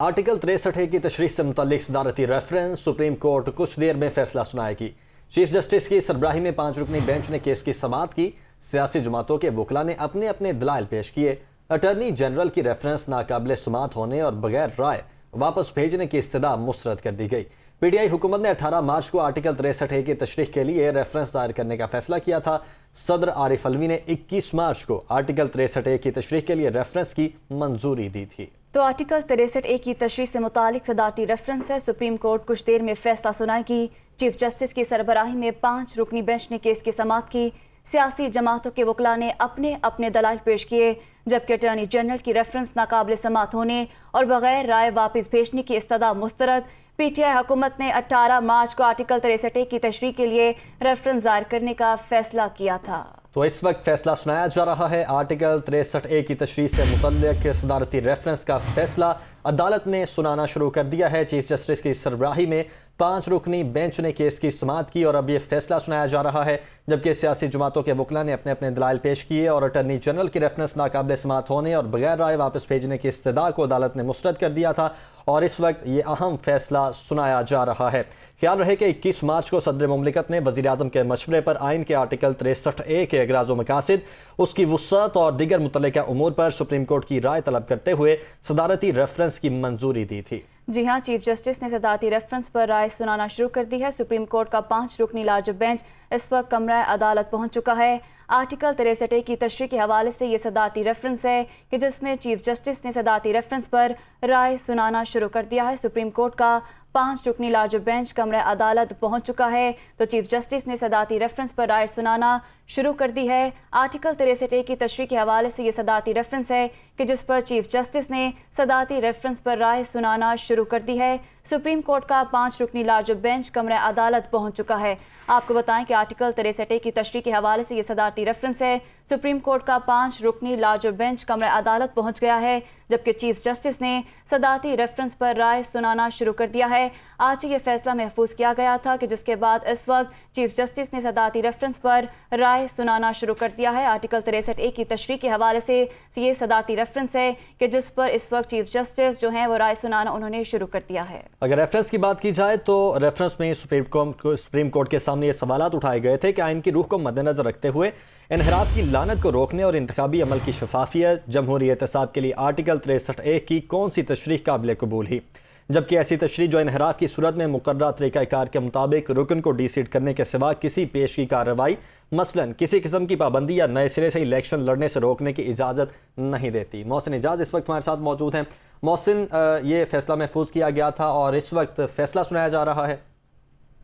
Article 63 की तशरीह से मुतल्लिक सदारती रेफरेंस सुप्रीम कोर्ट कुछ देर में फैसला सुनाएगी। चीफ जस्टिस की सरबराही में 5 रुकनी बेंच ने केस की समाअत की। सियासी जमातों के वकला ने अपने अपने दलाइल पेश किए। अटॉर्नी जनरल की रेफरेंस नाकाबिल समाअत होने और बगैर राय वापस भेजने की इस्तदा मुस्तरद कर दी गई। पीटीआई हुकूमत ने 18 मार्च को आर्टिकल 63 की तशरीह के लिए रेफरेंस दायर करने का फैसला किया था। सदर आरिफ अलवी ने 21 मार्च को आर्टिकल 63 की तशरीह के लिए रेफरेंस की मंजूरी दी थी। तो आर्टिकल 63 की तशरीह से मुतालिक सदारती रेफरेंस है। सुप्रीम कोर्ट कुछ देर में फैसला सुनाएगी। चीफ जस्टिस की सरबराही में 5 रुकनी बेंच ने केस की समाअत की। सियासी जमातों के वकला ने अपने अपने दलाइल पेश किए, जबकि अटॉर्नी जनरल की रेफरेंस नाकाबिल समाअत होने और बगैर राय वापस भेजने की इस्तदा मुस्तरद। पीटीआई हुकूमत ने 18 मार्च को आर्टिकल 63 की तशरीह के लिए रेफरेंस दायर करने का फैसला किया था। तो इस वक्त फैसला सुनाया जा रहा है। आर्टिकल 63 की तशरीह से मुतल्लिक सदारती रेफरेंस का फैसला अदालत ने सुनाना शुरू कर दिया है। चीफ जस्टिस की सरबराही में 5 रुकनी बेंच ने केस की समाअत की और अब ये फैसला सुनाया जा रहा है, जबकि सियासी जमातों के वकला ने अपने अपने दलाइल पेश किए और अटॉर्नी जनरल की रेफरेंस नाकाबिल समाअत होने और बगैर राय वापस भेजने की इस्तदा को अदालत ने मुस्तरद कर दिया था और इस वक्त ये अहम फैसला सुनाया जा रहा है। ख्याल रहे कि 21 मार्च को सदर मुमलिकत ने वज़ीर आज़म के मशवरे पर आइन के आर्टिकल 63A के एगराज़ व मकासिद, उसकी वुसअत और दीगर मुतल्लिका उमूर पर सुप्रीम कोर्ट की राय तलब करते हुए सदारती रेफरेंस की मंजूरी दी थी। जी हाँ, चीफ जस्टिस ने सदारती रेफरेंस पर राय सुनाना शुरू कर दी है। सुप्रीम कोर्ट का 5 रुकनी लार्ज बेंच इस वक्त कमरा अदालत पहुंच चुका है। आर्टिकल 63 की तशरीह के हवाले से ये सदारती रेफरेंस है कि जिसमें चीफ जस्टिस ने सदारती रेफरेंस पर राय सुनाना शुरू कर दिया है। सुप्रीम कोर्ट का 5 रुकनी लार्ज बेंच कमरा अदालत पहुंच चुका है, तो चीफ जस्टिस ने सदारती रेफरेंस पर राय सुनाना शुरू कर दी है। आर्टिकल 63 की तशरीह के हवाले से ये सदारती रेफरेंस है कि जिस पर चीफ जस्टिस ने सदारती रेफरेंस पर राय सुनाना शुरू कर दी है। सुप्रीम कोर्ट का 5 रुकनी लार्ज बेंच कमरा अदालत पहुंच चुका है। आपको बताएं कि आर्टिकल 63 की तशरीह के हवाले से ये सदारती रेफरेंस है। सुप्रीम कोर्ट का 5 रुकनी लार्ज बेंच कमरा अदालत पहुंच गया है, जबकि चीफ जस्टिस ने सदारती रेफरेंस पर राय सुनाना शुरू कर दिया है। आज ये फैसला महफूज किया गया था कि जिसके बाद इस वक्त चीफ जस्टिस ने सदारती रेफरेंस पर राय सुनाना शुरू कर दिया है। आर्टिकल 63 की तशरीह के हवाले से ये सदारती रेफरेंस है कि जिस पर इस वक्त चीफ जस्टिस जो हैं वो राय सुनाना उन्होंने शुरू कर दिया है। अगर रेफरेंस की बात की जाए तो रेफरेंस में सुप्रीम कोर्ट के सामने ये सवालात उठाए गए थे कि आइन की रूह को मद्देनजर रखते हुए इनहराफ की लानत को रोकने और इंतखाबी अमल की शफाफियत, जमहूरी एहतसाब के लिए आर्टिकल 63A की कौन सी तशरीह काबिल कबूल ही, जबकि ऐसी तशरीह जो इनहराफ की सूरत में मुकर्रर तरीक़ाकार के मुताबिक रुकन को डीसीट करने के सिवा किसी पेश की कार्रवाई, मसलन किसी किस्म की पाबंदी या नए सिरे से इलेक्शन लड़ने से रोकने की इजाज़त नहीं देती। मोहसिन इजाज़ इस वक्त हमारे साथ मौजूद हैं। मोहसिन, ये फैसला महफूज किया गया था और इस वक्त फैसला सुनाया जा रहा है।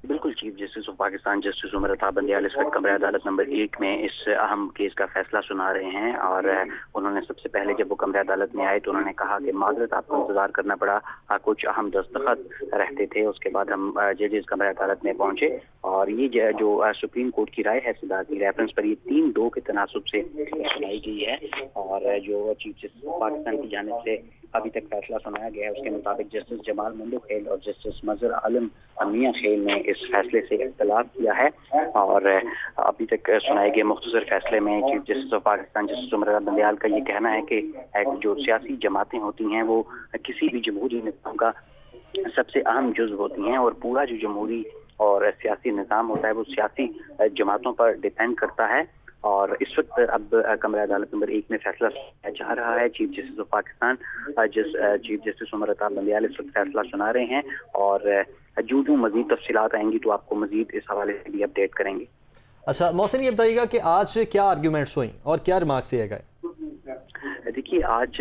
बिल्कुल, chief justice of Pakistan justice Umar Ata Bandial इस वक्त कमरा अदालत नंबर 1 में इस अहम केस का फैसला सुना रहे हैं और उन्होंने सबसे पहले जब वो कमरा अदालत में आए तो उन्होंने कहा कि माजरत आपको इंतजार करना पड़ा, कुछ अहम दस्तखत रहते थे। उसके बाद हम जजेस कमरा अदालत में पहुंचे और ये जो सुप्रीम कोर्ट की राय है सदारती रेफरेंस पर, ये 3-2 के तनासुब से सुनाई गई है और जो चीफ जस्टिस ऑफ पाकिस्तान की जानिब से अभी तक फैसला सुनाया गया है उसके मुताबिक जस्टिस जमाल मंदोखेल और जस्टिस मजहर आलम मियां खेल ने इस फैसले से इख्तिलाफ किया है और अभी तक सुनाए गए मुख्तसर फैसले में chief justice of Pakistan justice Umar Ata Bandial का ये कहना है कि जो सियासी जमातें होती हैं वो किसी भी जमहूरी निज़ाम का सबसे अहम जुज़ होती हैं और पूरा जो जमहूरी और सियासी निज़ाम होता है वो सियासी जमातों पर डिपेंड करता है। और इस वक्त अब कमरा अदालत नंबर 1 में फैसला जा रहा है। Chief justice of Pakistan chief justice Umar Ata Bandial इस वक्त फैसला सुना रहे हैं और जो मजीद तफसीलात आएंगी तो आपको मजीद इस हवाले से भी अपडेट करेंगे। अच्छा मोहसिन, ये बताइएगा कि आज क्या आर्ग्यूमेंट्स हुई और क्या रिमार्क्स दिए गए? देखिए, आज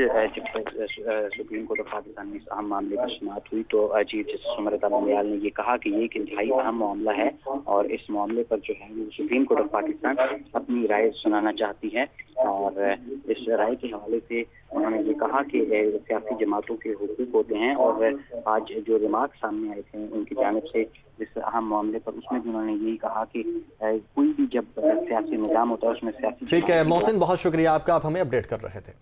सुप्रीम कोर्ट ऑफ पाकिस्तान में इस अहम मामले की सुनवाई हुई तो चीफ जस्टिस उमर अता बंदियाल ने ये कहा कि ये एक इंतहाई अहम मामला है और इस मामले पर जो है वो सुप्रीम कोर्ट ऑफ पाकिस्तान अपनी राय सुनाना चाहती है और इस राय के हवाले से उन्होंने ये कहा कि सियासी जमातों के हुकूक होते हैं और आज जो रिमार्क सामने आए थे उनकी जानिब से इस अहम मामले पर, उसमें भी उन्होंने यही कहा कि कोई भी जब सियासी निज़ाम होता है उसमें सियासी। ठीक है मोहसिन, बहुत शुक्रिया आपका, आप हमें अपडेट कर रहे थे।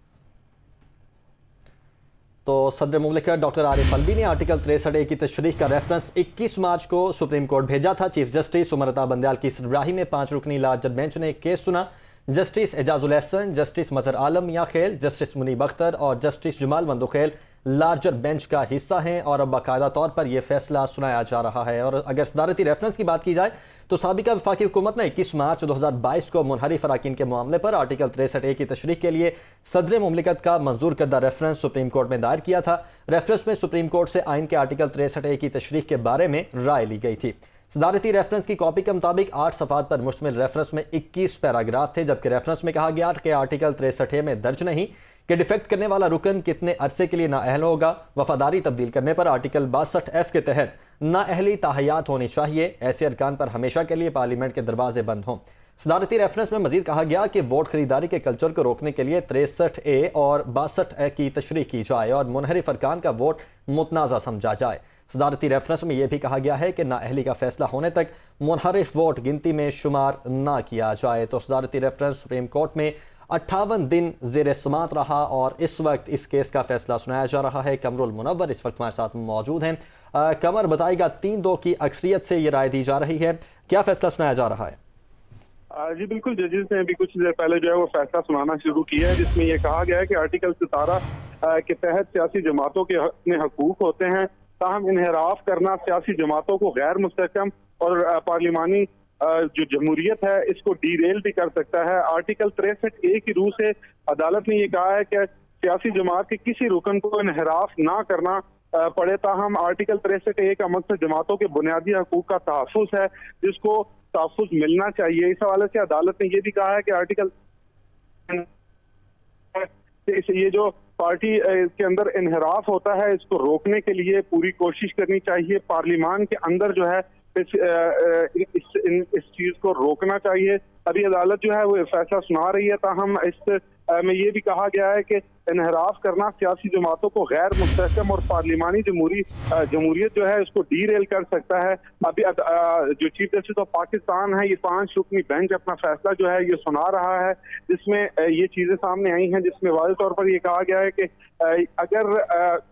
तो सदर मुमलिकत डॉक्टर आरिफ अलवी ने आर्टिकल 63A की तशरीह का रेफरेंस 21 मार्च को सुप्रीम कोर्ट भेजा था। चीफ जस्टिस उमर अता बंदियाल की सरबराही में 5 रुकनी लार्ज बेंच ने केस सुना। जस्टिस एजाजुल एहसन, जस्टिस मजहर आलम मियां खेल, जस्टिस मुनीब अख्तर और justice Jamal Mandokhel larger bench کا حصہ ہیں اور اب باقاعدہ طور پر یہ فیصلہ سنایا جا رہا ہے۔ اور اگر صدارتی ریفرنس کی بات کی جائے تو سابقہ وفاقی حکومت نے 21 مارچ 2022 کو منحرف اراکین کے معاملے پر آرٹیکل 63A کی تشریح کے لیے صدر مملکت کا منظور کردہ ریفرنس سپریم کورٹ میں دائر کیا تھا۔ ریفرنس میں سپریم کورٹ سے آئین کے آرٹیکل 63A کی تشریح کے بارے میں رائے لی گئی تھی۔ صدارتی ریفرنس کی کاپی کے مطابق 8 صفحات پر مشتمل ریفرنس میں 21 پیراگراف تھے، جبکہ ریفرنس میں کہا گیا کہ آرٹیکل 63A میں درج نہیں کہ ڈیفیکٹ کرنے والا رکن کتنے عرصے کے لیے نااہل ہوگا۔ وفاداری تبدیل کرنے پر آرٹیکل 62F کے تحت نااہلی تاحیات ہونی چاہیے، ایسے ارکان پر ہمیشہ کے لیے پارلیمنٹ کے دروازے بند ہوں۔ صدارتی ریفرنس میں مزید کہا گیا کہ ووٹ خریداری کے کلچر کو روکنے کے لیے 63A اور 62A کی تشریح کی جائے اور منحرف ارکان کا ووٹ متنازع سمجھا جائے۔ صدارتی ریفرنس میں یہ بھی کہا گیا ہے کہ نااہلی کا فیصلہ ہونے تک منحرف ووٹ گنتی میں شمار نہ کیا جائے۔ تو صدارتی ریفرنس سپریم کورٹ میں 58 دن زیر سماعت رہا اور اس وقت اس کیس کا فیصلہ سنایا جا رہا ہے۔ قمر المنور اس وقت ہمارے ساتھ موجود ہیں۔ قمر بتائے گا 3-2 کی اکثریت سے یہ رائے دی جا رہی ہے، کیا فیصلہ سنایا جا رہا ہے؟ جی بالکل، ججز نے ابھی کچھ دیر پہلے جو ہے وہ فیصلہ سنانا شروع کیا ہے، جس میں یہ کہا گیا ہے کہ آرٹیکل 17 کے تحت سیاسی جماعتوں کے اپنے حقوق ہوتے ہیں، تاہم انحراف کرنا سیاسی جماعتوں کو غیر مستحکم اور پارلیمانی جو جمہوریت ہے اس کو ڈی ریل بھی کر سکتا ہے۔ آرٹیکل 63A کی روح سے عدالت نے یہ کہا ہے کہ سیاسی جماعت کے کسی رکن کو انحراف نہ کرنا پڑے، تاہم آرٹیکل 63A کا مقصد جماعتوں کے بنیادی حقوق کا تحفظ ہے، جس کو تحفظ ملنا چاہیے۔ اس حوالے سے عدالت نے یہ بھی کہا ہے کہ آرٹیکل یہ جو پارٹی کے اندر انحراف ہوتا ہے اس کو روکنے کے لیے پوری کوشش کرنی چاہیے، پارلیمان کے اندر جو ہے اس چیز کو روکنا چاہیے۔ ابھی عدالت جو ہے وہ فیصلہ سنا رہی ہے، تاہم اس میں یہ بھی کہا گیا ہے کہ انحراف کرنا سیاسی جماعتوں کو غیر مستحکم اور پارلیمانی جمہوریت جو ہے اس کو ڈی ریل کر سکتا ہے۔ ابھی جو چیف جسٹس آف پاکستان ہے، یہ 5 رکنی بینچ اپنا فیصلہ جو ہے یہ سنا رہا ہے، جس میں یہ چیزیں سامنے آئی ہیں، جس میں واضح طور پر یہ کہا گیا ہے کہ اگر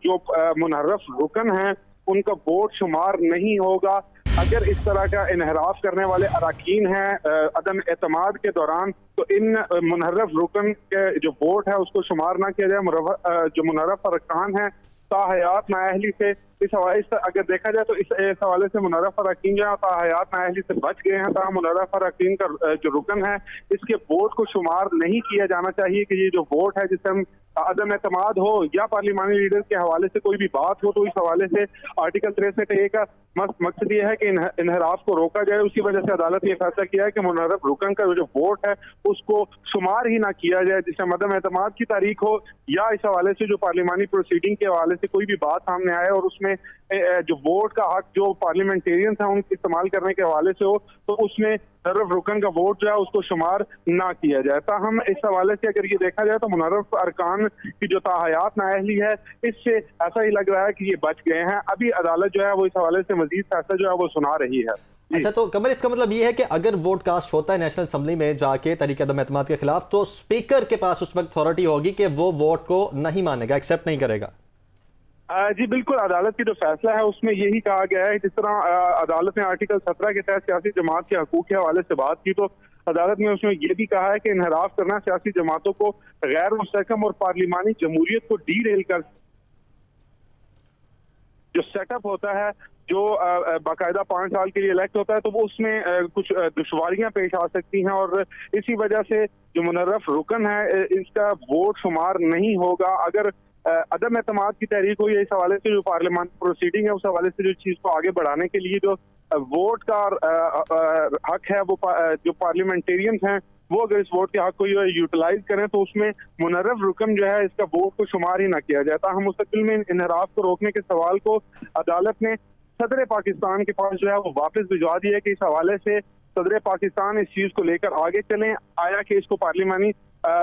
جو منحرف رکن ہیں ان کا ووٹ شمار نہیں ہوگا، اگر اس طرح کا انحراف کرنے والے اراکین ہیں عدم اعتماد کے دوران، تو ان منحرف رکن کے جو ووٹ ہے اس کو شمار نہ کیا جائے۔ جو منحرف ارکان ہیں تاحیات نااہلی سے اس حوالے سے اگر دیکھا جائے تو اس حوالے سے منحرف اراکین جو ہے تاحیات نااہلی سے بچ گئے ہیں، تاہم منحرف اراکین کا جو رکن ہے اس کے ووٹ کو شمار نہیں کیا جانا چاہیے کہ یہ جو ووٹ ہے جسے ہم عدم اعتماد ہو یا پارلیمانی لیڈر کے حوالے سے کوئی بھی بات ہو، تو اس حوالے سے آرٹیکل 63A کا مقصد یہ ہے کہ انحراف کو روکا جائے۔ اسی وجہ سے عدالت نے یہ فیصلہ کیا ہے کہ منحرف رکن کا جو ووٹ ہے اس کو شمار ہی نہ کیا جائے، جسے عدم اعتماد کی تاریخ ہو یا اس حوالے سے جو پارلیمانی پروسیڈنگ کے حوالے سے کوئی بھی بات سامنے آئے اور اس میں جو ووٹ کا حق جو پارلیمنٹیرینز ہیں ان کے استعمال کرنے کے حوالے سے ہو، تو اس میں منحرف رکن کا ووٹ جو ہے اس کو شمار نہ کیا جائے۔ تاہم اس حوالے سے اگر یہ دیکھا جائے تو منحرف ارکان کی جو تاحیات نااہلی ہے اس سے ایسا ہی لگ رہا ہے کہ یہ بچ گئے ہیں۔ ابھی عدالت جو ہے وہ اس حوالے سے مزید فیصلہ جو ہے وہ سنا رہی ہے۔ اچھا، تو قمر اس کا مطلب یہ ہے کہ اگر ووٹ کاسٹ ہوتا ہے نیشنل اسمبلی میں جا کے تحریک عدم اعتماد کے خلاف، تو اسپیکر کے پاس اس وقت اتھارٹی ہوگی کہ وہ ووٹ کو نہیں مانے گا، ایکسیپٹ نہیں کرے گا۔ جی بالکل، عدالت کی جو فیصلہ ہے اس میں یہی کہا گیا ہے، جس طرح عدالت نے آرٹیکل 17 کے تحت سیاسی جماعت کے حقوق کے حوالے سے بات کی، تو عدالت نے اس میں یہ بھی کہا ہے کہ انحراف کرنا سیاسی جماعتوں کو غیر مستحکم اور پارلیمانی جمہوریت کو ڈی ریل کر جو سیٹ اپ ہوتا ہے، جو باقاعدہ 5 سال کے لیے الیکٹ ہوتا ہے، تو وہ اس میں کچھ دشواریاں پیش آ سکتی ہیں، اور اسی وجہ سے جو منحرف رکن ہے اس کا ووٹ شمار نہیں ہوگا۔ اگر عدم اعتماد کی تحریک ہوئی ہے اس حوالے سے جو پارلیمان پروسیڈنگ ہے اس حوالے سے جو چیز کو آگے بڑھانے کے لیے جو ووٹ کا حق ہے وہ جو پارلیمنٹیرینز ہیں وہ اگر اس ووٹ کے حق کو یوٹیلائز کریں تو اس میں منحرف رکن جو ہے اس کا ووٹ کو شمار ہی نہ کیا جاتا۔ ہم مستقبل میں انحراف کو روکنے کے سوال کو عدالت نے صدر پاکستان کے پاس جو ہے وہ واپس بھجوا دیا ہے کہ اس حوالے سے صدر پاکستان اس چیز کو لے کر آگے چلیں، آیا کہ اس کو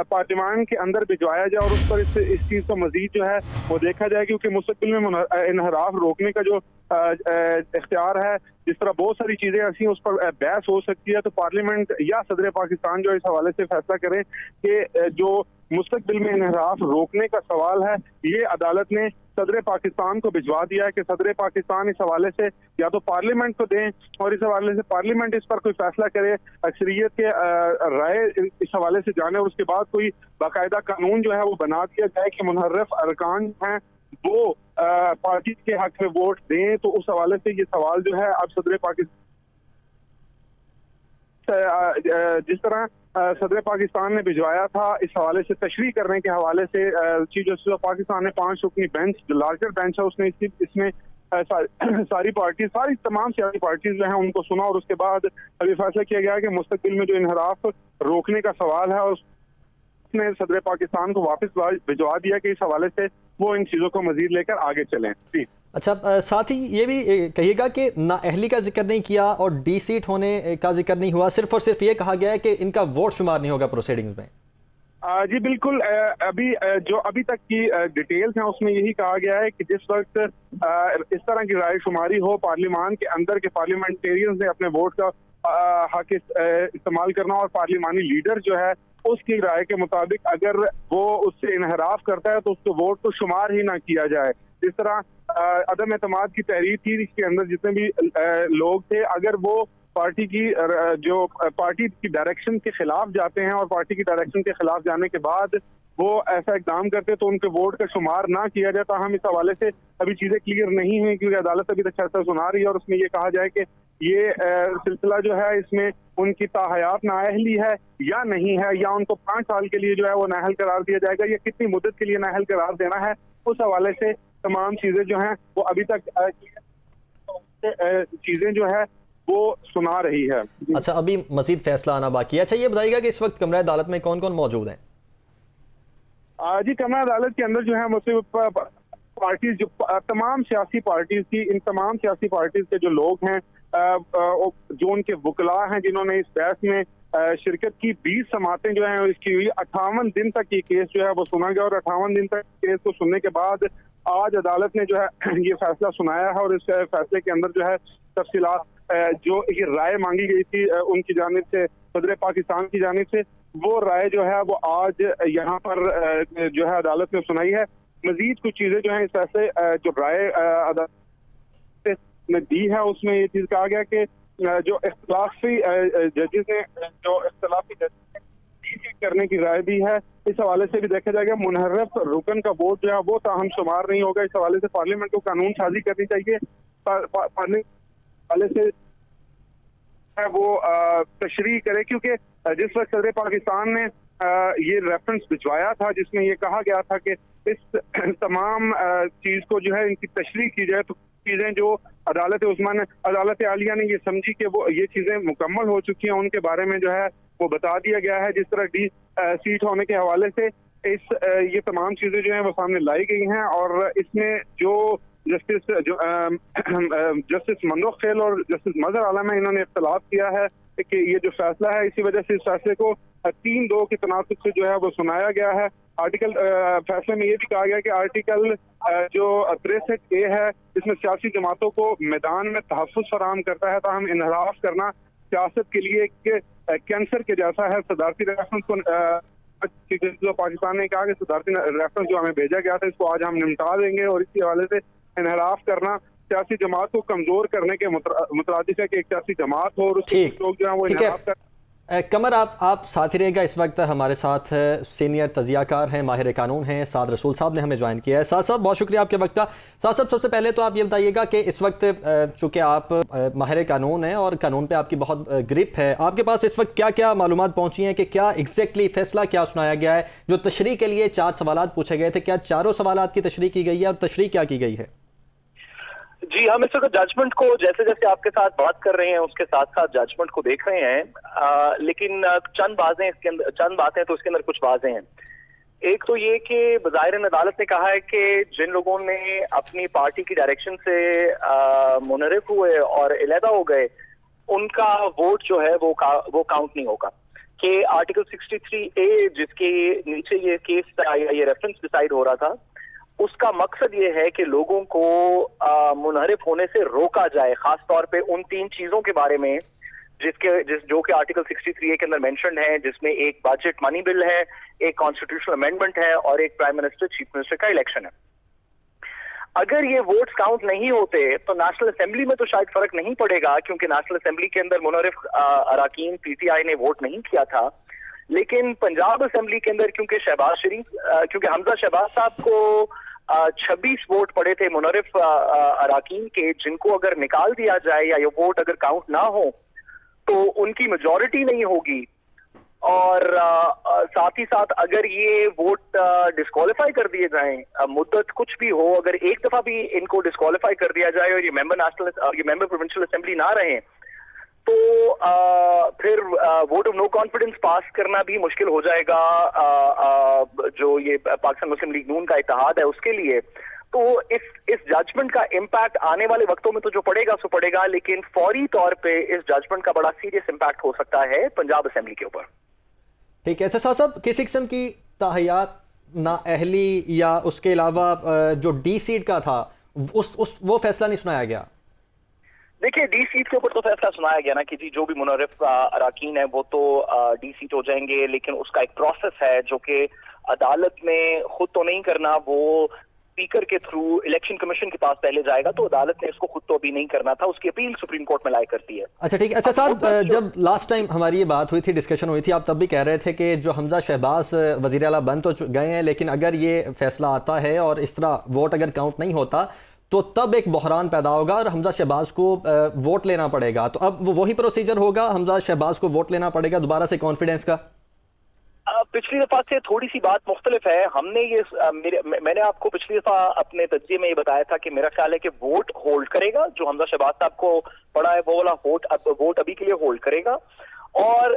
پارلیمان کے اندر بھجوایا جائے اور اس پر اس چیز کو مزید جو ہے وہ دیکھا جائے، کیونکہ مستقبل میں انحراف روکنے کا جو اختیار ہے، جس طرح بہت ساری چیزیں ایسی اس پر بحث ہو سکتی ہے، تو پارلیمنٹ یا صدر پاکستان جو اس حوالے سے فیصلہ کریں کہ جو مستقبل میں انحراف روکنے کا سوال ہے یہ عدالت نے صدر پاکستان کو بھجوا دیا ہے کہ صدر پاکستان اس حوالے سے یا تو پارلیمنٹ کو دیں اور اس حوالے سے پارلیمنٹ اس پر کوئی فیصلہ کرے، اکثریت کے رائے اس حوالے سے جانے اور اس کے بعد کوئی باقاعدہ قانون جو ہے وہ بنا دیا جائے کہ منحرف ارکان ہیں वो पार्टी के हक में वोट दें, तो उस हवाले से ये सवाल जो है अब सदर पाकिस्तान, जिस तरह सदर पाकिस्तान ने भिजवाया था इस हवाले से तशरीह करने के हवाले से चीफ जस्टिस ऑफ पाकिस्तान ने 5 रुकनी बेंच, जो लार्जर बेंच है, उसने इसमें सारी पार्टी, सारी तमाम सियासी पार्टीज जो हैं उनको सुना और उसके बाद अभी फैसला किया गया कि मुस्तकबिल में जो इनहराफ रोकने का सवाल है उसने सदर पाकिस्तान को वापस भिजवा दिया कि इस हवाले से वो इन चीज़ों को मजीद लेकर आगे चलें। जी अच्छा, साथ ही ये भी कहिएगा कि नाअहली का जिक्र नहीं किया और डी सीट होने का जिक्र नहीं हुआ, सिर्फ और सिर्फ ये कहा गया है कि इनका वोट शुमार नहीं होगा प्रोसीडिंग्स में। जी बिल्कुल, अभी जो अभी तक की डिटेल्स हैं उसमें यही कहा गया है कि जिस वक्त इस तरह की राय शुमारी हो पार्लियामान के अंदर के पार्लियामेंटेरियंस ने अपने वोट का हक इस्तेमाल करना और पार्लियामानी लीडर जो है उसकी राय के मुताबिक अगर वो उससे इनहराफ करता है तो उसके वोट को शुमार ही ना किया जाए। जिस तरह अदम एतमाद की तहरीक थी, इसके अंदर जितने भी लोग थे, अगर वो पार्टी की जो पार्टी की डायरेक्शन के खिलाफ जाते हैं और पार्टी की डायरेक्शन के खिलाफ जाने के बाद वो ऐसा इकदाम करते तो उनके वोट का शुमार ना किया जाए। हम इस हवाले से अभी चीजें क्लियर नहीं हुई क्योंकि अदालत अभी तक फैसला सुना रही है और उसमें ये कहा जाए कि ये सिलसिला जो है इसमें उनकी ताहयात नाअहली है या नहीं है, या उनको 5 साल के लिए जो है वो नाअहल करार दिया जाएगा या कितनी मुद्दत के लिए नाअहल करार देना है, उस हवाले से तमाम चीजें जो हैं वो अभी तक चीजें जो है वो सुना रही है। अच्छा, अभी मजीद फैसला आना बाकी है। अच्छा, ये बताइएगा कि इस वक्त कमरा अदालत में कौन कौन मौजूद हैं? जी, कमरा अदालत के अंदर जो है मुख्तलिफ पार्टीज, जो तमाम सियासी पार्टीज थी, इन तमाम सियासी पार्टीज के जो लोग हैं, जो उनके वकला हैं जिन्होंने इस बहस में शिरकत की, 20 समातें जो हैं इसकी हुई। 58 दिन तक ये केस जो है वो सुना गया और 58 दिन तक केस को सुनने के बाद आज अदालत ने जो है ये फैसला सुनाया है और इस फैसले के अंदर जो है तफसीलात जो ये राय मांगी गई थी उनकी जानिब से, सदर पाकिस्तान की जानिब से, वो राय जो है वो आज यहाँ पर जो है अदालत ने सुनाई है। मजीद कुछ चीजें जो है इस फैसले जो राय अदालत ने दी है उसमें ये चीज कहा गया कि जो इख्तलाफी जजेस ने जो इख्तलाफी जजेस करने की राय दी है, इस हवाले से भी देखा जाएगा मुनहरफ रुकन का वोट जो है वो ताहम शुमार नहीं होगा। इस हवाले से पार्लियामेंट को कानून साजी करनी चाहिए, हवाले से वो तशरीह करे, क्योंकि जिस वक्त सदर पाकिस्तान ने ये रेफरेंस भिजवाया था जिसमें ये कहा गया था कि इस तमाम चीज को जो है इनकी तशरीह की जाए, तो चीजें जो अदालत आलिया ने ये समझी कि वो ये चीजें मुकम्मल हो चुकी हैं, उनके बारे में जो है वो बता दिया गया है। जिस तरह डी सीट होने के हवाले से ये तमाम चीजें जो हैं वो सामने लाई गई हैं और इसमें जो जस्टिस मंदोख खेल और जस्टिस मजहर आलम है, इन्होंने इख्तलाफ किया है कि ये जो फैसला है इसी वजह से इस फैसले को 3-2 के तनासुब से जो है वो सुनाया गया है। आर्टिकल फैसले में ये भी कहा गया कि आर्टिकल जो 63A है इसमें सियासी जमातों को मैदान में तहफ़्फ़ुज़ फराहम करता है, ताहम इनहराफ करना सियासत के लिए एक कैंसर के जैसा है। सदारती रेफरेंस को पाकिस्तान ने कहा कि सदारती रेफरेंस जो हमें भेजा गया था इसको आज हम निपटा देंगे और इसी हवाले से इनहराफ करना सियासी जमात को कमजोर करने के मुतरादिफ है कि एक सियासी जमात हो और उसके लोग जो है वो इनहराफ कर। कमर, आप साथ ही रहेगा। इस वक्त हमारे साथ सीनियर तजियाकार हैं, माहिर कानून हैं, साद रसूल साहब ने हमें ज्वाइन किया है। साद साहब, बहुत शुक्रिया आपके वक्त का। साद साहब, सबसे पहले तो आप ये बताइएगा कि इस वक्त चूँकि आप माहिर कानून हैं और कानून पे आपकी बहुत ग्रिप है, आपके पास इस वक्त क्या क्या मालूमात पहुँची हैं कि क्या एग्जैक्टली फैसला क्या सुनाया गया है? जो तशरीह के लिए 4 सवालात पूछे गए थे, क्या चारों सवालात की तशरीह की गई है और तशरीह क्या की गई है? जी, हम इस वक्त जजमेंट को जैसे जैसे आपके साथ बात कर रहे हैं उसके साथ साथ जजमेंट को देख रहे हैं, लेकिन चंद बातें तो इसके अंदर कुछ बातें हैं। एक तो ये कि बज़ाहिर अदालत ने कहा है कि जिन लोगों ने अपनी पार्टी की डायरेक्शन से मुनहरिफ हुए और अलहदा हो गए उनका वोट जो है वो काउंट नहीं होगा। कि आर्टिकल 63A जिसके नीचे ये केस ये रेफरेंस डिसाइड हो रहा था, उसका मकसद ये है कि लोगों को मुनहरिफ होने से रोका जाए, खास तौर पे उन 3 चीजों के बारे में जो कि आर्टिकल 63A के अंदर मेंशन है, जिसमें एक बजट मनी बिल है, एक कॉन्स्टिट्यूशनल अमेंडमेंट है और एक प्राइम मिनिस्टर चीफ मिनिस्टर का इलेक्शन है। अगर ये वोट्स काउंट नहीं होते तो नेशनल असेंबली में तो शायद फर्क नहीं पड़ेगा, क्योंकि नेशनल असेंबली के अंदर मुनहरिफ अराकीन PTI ने वोट नहीं किया था। लेकिन पंजाब असेंबली के अंदर क्योंकि हमजा शहबाज साहब को 26 वोट पड़े थे मुनर्रिफ अराकीन के, जिनको अगर निकाल दिया जाए या ये वोट अगर काउंट ना हो तो उनकी मेजॉरिटी नहीं होगी। और साथ ही साथ अगर ये वोट डिस्क्वालीफाई कर दिए जाएं, मुद्दत कुछ भी हो, अगर एक दफा भी इनको डिस्क्वालीफाई कर दिया जाए और ये मेंबर प्रोविंशियल असेंबली ना रहे तो फिर वोट ऑफ नो कॉन्फिडेंस पास करना भी मुश्किल हो जाएगा जो ये पाकिस्तान मुस्लिम लीग नून का इत्तेहाद है उसके लिए। तो इस जजमेंट का इम्पैक्ट आने वाले वक्तों में तो जो पड़ेगा सो पड़ेगा, लेकिन फौरी तौर पे इस जजमेंट का बड़ा सीरियस इम्पैक्ट हो सकता है पंजाब असेंबली के ऊपर। ठीक है। अच्छा साहब, किसी किस्म की ताहियात नाअहली या उसके अलावा जो डी सीट का था वो फैसला नहीं सुनाया गया? देखिए, डी सीट के ऊपर तो फैसला सुनाया गया ना कि जी जो भी मुनर्रिफ अराकीन है वो तो डी सीट हो जाएंगे, लेकिन उसका एक प्रोसेस है जो कि अदालत में खुद तो नहीं करना, वो स्पीकर के थ्रू इलेक्शन कमीशन के पास पहले जाएगा, तो अदालत ने इसको खुद तो अभी नहीं करना था, उसकी अपील सुप्रीम कोर्ट में लाया करती है। अच्छा ठीक है। अच्छा साहब, जब लास्ट टाइम हमारी ये बात हुई थी, डिस्कशन हुई थी, आप तब भी कह रहे थे कि जो हमजा शहबाज वज़ीर आला बन तो गए हैं, लेकिन अगर ये फैसला आता है और इस तरह वोट अगर काउंट नहीं होता तो तब एक बहरान पैदा होगा और हमजा शहबाज को वोट लेना पड़ेगा। तो अब वही प्रोसीजर होगा, हमजा शहबाज को वोट लेना पड़ेगा दोबारा से कॉन्फिडेंस का? पिछली दफा से थोड़ी सी बात मुख्तलिफ है। हमने ये मैंने आपको पिछली दफा अपने तज्जिए में ये बताया था कि मेरा ख्याल है कि वोट होल्ड करेगा, जो हमजा शहबाज साहब को पड़ा है वो वाला वोट अभी के लिए होल्ड करेगा। और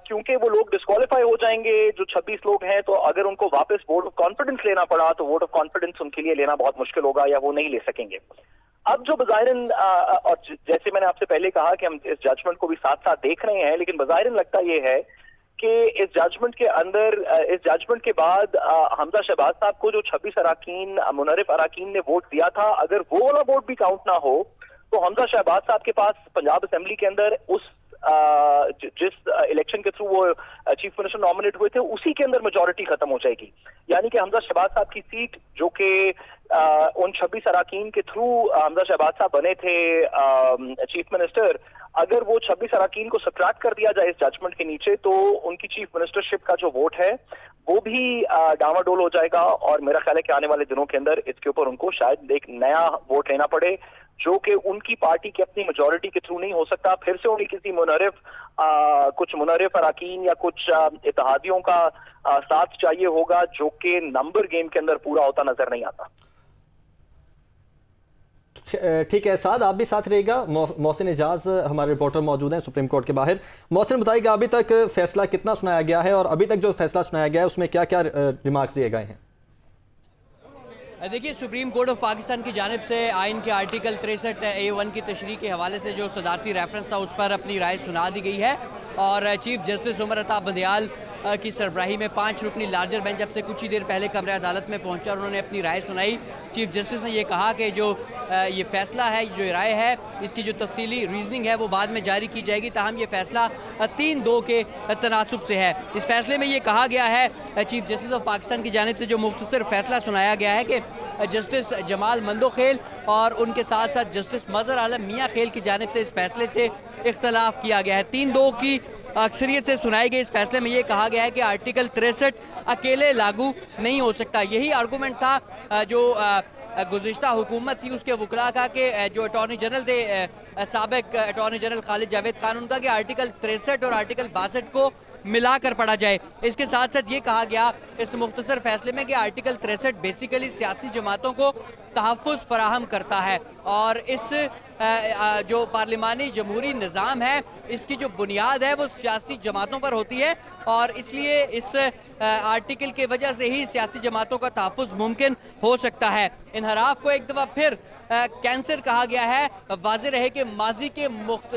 क्योंकि वो लोग डिस्क्वालीफाई हो जाएंगे जो 26 लोग हैं, तो अगर उनको वापस वोट ऑफ कॉन्फिडेंस लेना पड़ा तो वोट ऑफ कॉन्फिडेंस उनके लिए लेना बहुत मुश्किल होगा या वो नहीं ले सकेंगे। अब जो बज़ाहिरन और जैसे मैंने आपसे पहले कहा कि हम इस जजमेंट को भी साथ साथ देख रहे हैं, लेकिन बज़ाहिरन लगता ये है कि इस जजमेंट के अंदर, इस जजमेंट के बाद हमजा शहबाज साहब को जो 26 अराकीन मुनर्रिफ अराकीन ने वोट दिया था, अगर वो वाला वोट भी काउंट ना हो तो हमजा शहबाज साहब के पास पंजाब असेंबली के अंदर उस जिस इलेक्शन के थ्रू वो चीफ मिनिस्टर नॉमिनेट हुए थे उसी के अंदर मेजॉरिटी खत्म हो जाएगी। यानी कि हमजा शहबाज साहब की सीट जो कि उन 26 अराकीन के थ्रू हमजा शहबाज साहब बने थे चीफ मिनिस्टर, अगर वो 26 अराकीन को सब्ट्रैक्ट कर दिया जाए इस जजमेंट के नीचे तो उनकी चीफ मिनिस्टरशिप का जो वोट है वो भी डामाडोल हो जाएगा। और मेरा ख्याल है कि आने वाले दिनों के अंदर इसके ऊपर उनको शायद एक नया वोट लेना पड़े जो कि उनकी पार्टी की अपनी मेजॉरिटी के थ्रू नहीं हो सकता। फिर से उन्हें किसी कुछ मुनर्रिफ अराकीन या कुछ इत्तेहादियों का साथ चाहिए होगा जो कि नंबर गेम के अंदर पूरा होता नजर नहीं आता। ठीक है साद, आप भी साथ रहेगा। मोहसिन एजाज हमारे रिपोर्टर मौजूद हैं सुप्रीम कोर्ट के बाहर। मोहसिन बताइएगा अभी तक फैसला कितना सुनाया गया है और अभी तक जो फैसला सुनाया गया है उसमें क्या क्या रिमार्क्स दिए गए हैं? देखिए, सुप्रीम कोर्ट ऑफ पाकिस्तान की जानिब से आइन के आर्टिकल 63A1 की तशरीह के हवाले से जो सदारती रेफरेंस था उस पर अपनी राय सुना दी गई है। और चीफ जस्टिस उमर अता बंदियाल की सरबराही में 5 रुकनी लार्जर बेंच जब से कुछ ही देर पहले कमरे अदालत में पहुंचा और उन्होंने अपनी राय सुनाई। चीफ जस्टिस ने ये कहा कि जो ये फैसला है, जो राय है, इसकी जो तफसीली रीजनिंग है वो बाद में जारी की जाएगी, ताहम ये फैसला 3-2 के तनासुब से है। इस फैसले में ये कहा गया है, चीफ जस्टिस ऑफ पाकिस्तान की जानिब से जो मुख्तसर फैसला सुनाया गया है कि जस्टिस जमाल मंदोखेल और उनके साथ साथ जस्टिस मजहर आलम मियाँ खेल की जानिब से इस फैसले से इख्तलाफ किया गया है। 3-2 की अक्सरियत से सुनाए गए इस फैसले में ये कहा गया है कि आर्टिकल 63 अकेले लागू नहीं हो सकता। यही आर्गूमेंट था जो गुज़िश्ता हुकूमत थी उसके वकला का कि जो अटॉर्नी जनरल थे साबिक अटॉर्नी जनरल खालिद जावेद खान, उनका कि आर्टिकल 63 और आर्टिकल 62 को मिलाकर पढ़ा जाए। इसके साथ साथ ये कहा गया इस मुख्तसर फैसले में कि आर्टिकल 63 बेसिकली सियासी जमातों को तहफ़्फ़ुज़ फराहम करता है और इस जो पार्लिमानी जमहूरी निज़ाम है इसकी जो बुनियाद है वो सियासी जमातों पर होती है और इसलिए इस आर्टिकल की वजह से ही सियासी जमातों का तहफ़्फ़ुज़ मुमकिन हो सकता है। इनहराफ को एक दफ़ा फिर कैंसर कहा गया है। वाज़ेह रहे कि माजी के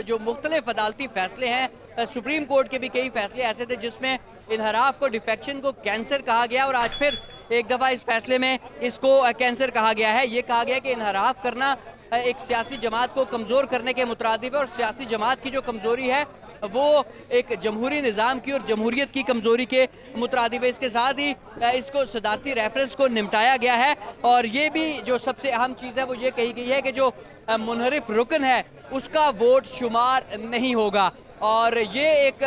जो मुख्तलिफ अदालती फैसले हैं, सुप्रीम कोर्ट के भी कई फैसले ऐसे थे जिसमें इनहराफ को, डिफेक्शन को कैंसर कहा गया और आज फिर एक दफ़ा इस फैसले में इसको कैंसर कहा गया है। ये कहा गया कि इनहराफ करना एक सियासी जमात को कमज़ोर करने के मुतरादिफ है और सियासी जमात की जो कमज़ोरी है वो एक जमहूरी निज़ाम की और जमहूरियत की कमज़ोरी के मुतरादिफ है। इसके साथ ही इसको सदारती रेफरेंस को निपटाया गया है और ये भी जो सबसे अहम चीज़ है वो ये कही गई है कि जो मुनहरिफ रुकन है उसका वोट शुमार नहीं होगा और ये एक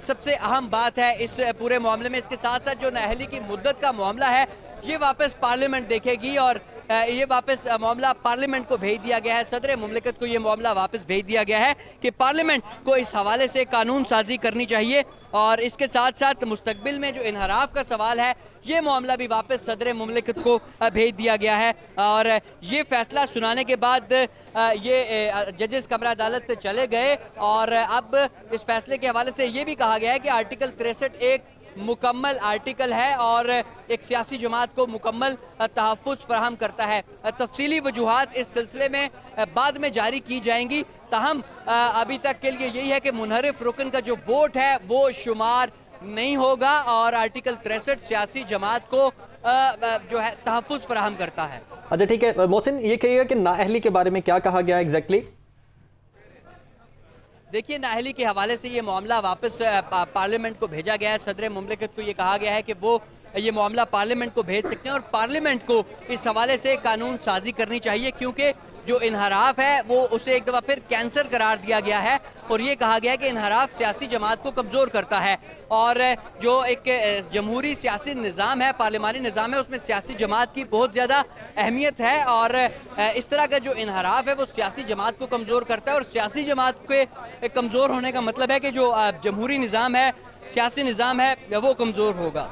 सबसे अहम बात है इस पूरे मामले में। इसके साथ साथ जो नाअहली की मुद्दत का मामला है, ये वापस पार्लियामेंट देखेगी और ये वापस मामला पार्लियामेंट को भेज दिया गया है। सदर मुमलिकत को ये मामला वापस भेज दिया गया है कि पार्लियामेंट को इस हवाले से कानून साजी करनी चाहिए और इसके साथ साथ मुस्तकबिल में जो इनहराफ का सवाल है ये मामला भी वापस सदर मुमलिकत को भेज दिया गया है। और ये फैसला सुनाने के बाद ये जजेस कमरा अदालत से चले गए और अब इस फैसले के हवाले से ये भी कहा गया है कि आर्टिकल 63 एक मुकम्मल आर्टिकल है और एक सियासी जमात को मुकम्मल तहफ़्फ़ुज़ फराहम करता है। तफसीली वजूहात इस सिलसिले में बाद में जारी की जाएंगी। ताहम अभी तक के लिए यही है कि मुनहरिफ रुकन का जो वोट है वो शुमार नहीं होगा और आर्टिकल 63 सियासी जमात को जो है तहफ़्फ़ुज़ फराहम करता है। अच्छा ठीक है मोहसिन, ये कहिएगा कि नाअहली के बारे में क्या कहा गया एग्जैक्टली? देखिए, नाअहली के हवाले से ये मामला वापस पार्लियामेंट को भेजा गया है। सदर मुमलिकत को ये कहा गया है कि वो ये मामला पार्लियामेंट को भेज सकते हैं और पार्लियामेंट को इस हवाले से कानून साजी करनी चाहिए क्योंकि जो इनहराफ है वो उसे एक दफ़ा फिर कैंसर करार दिया गया है और ये कहा गया है कि इनहराफ सियासी जमात को कमज़ोर करता है और जो एक जमहूरी सियासी निज़ाम है, पार्लिमानी निज़ाम है, उसमें सियासी जमात की बहुत ज़्यादा अहमियत है और इस तरह का जो इनहराफ है वो सियासी जमात को कमज़ोर करता है और सियासी जमात के कमज़ोर होने का मतलब है कि जो जमहूरी निज़ाम है, सियासी निज़ाम है, वो कमज़ोर होगा।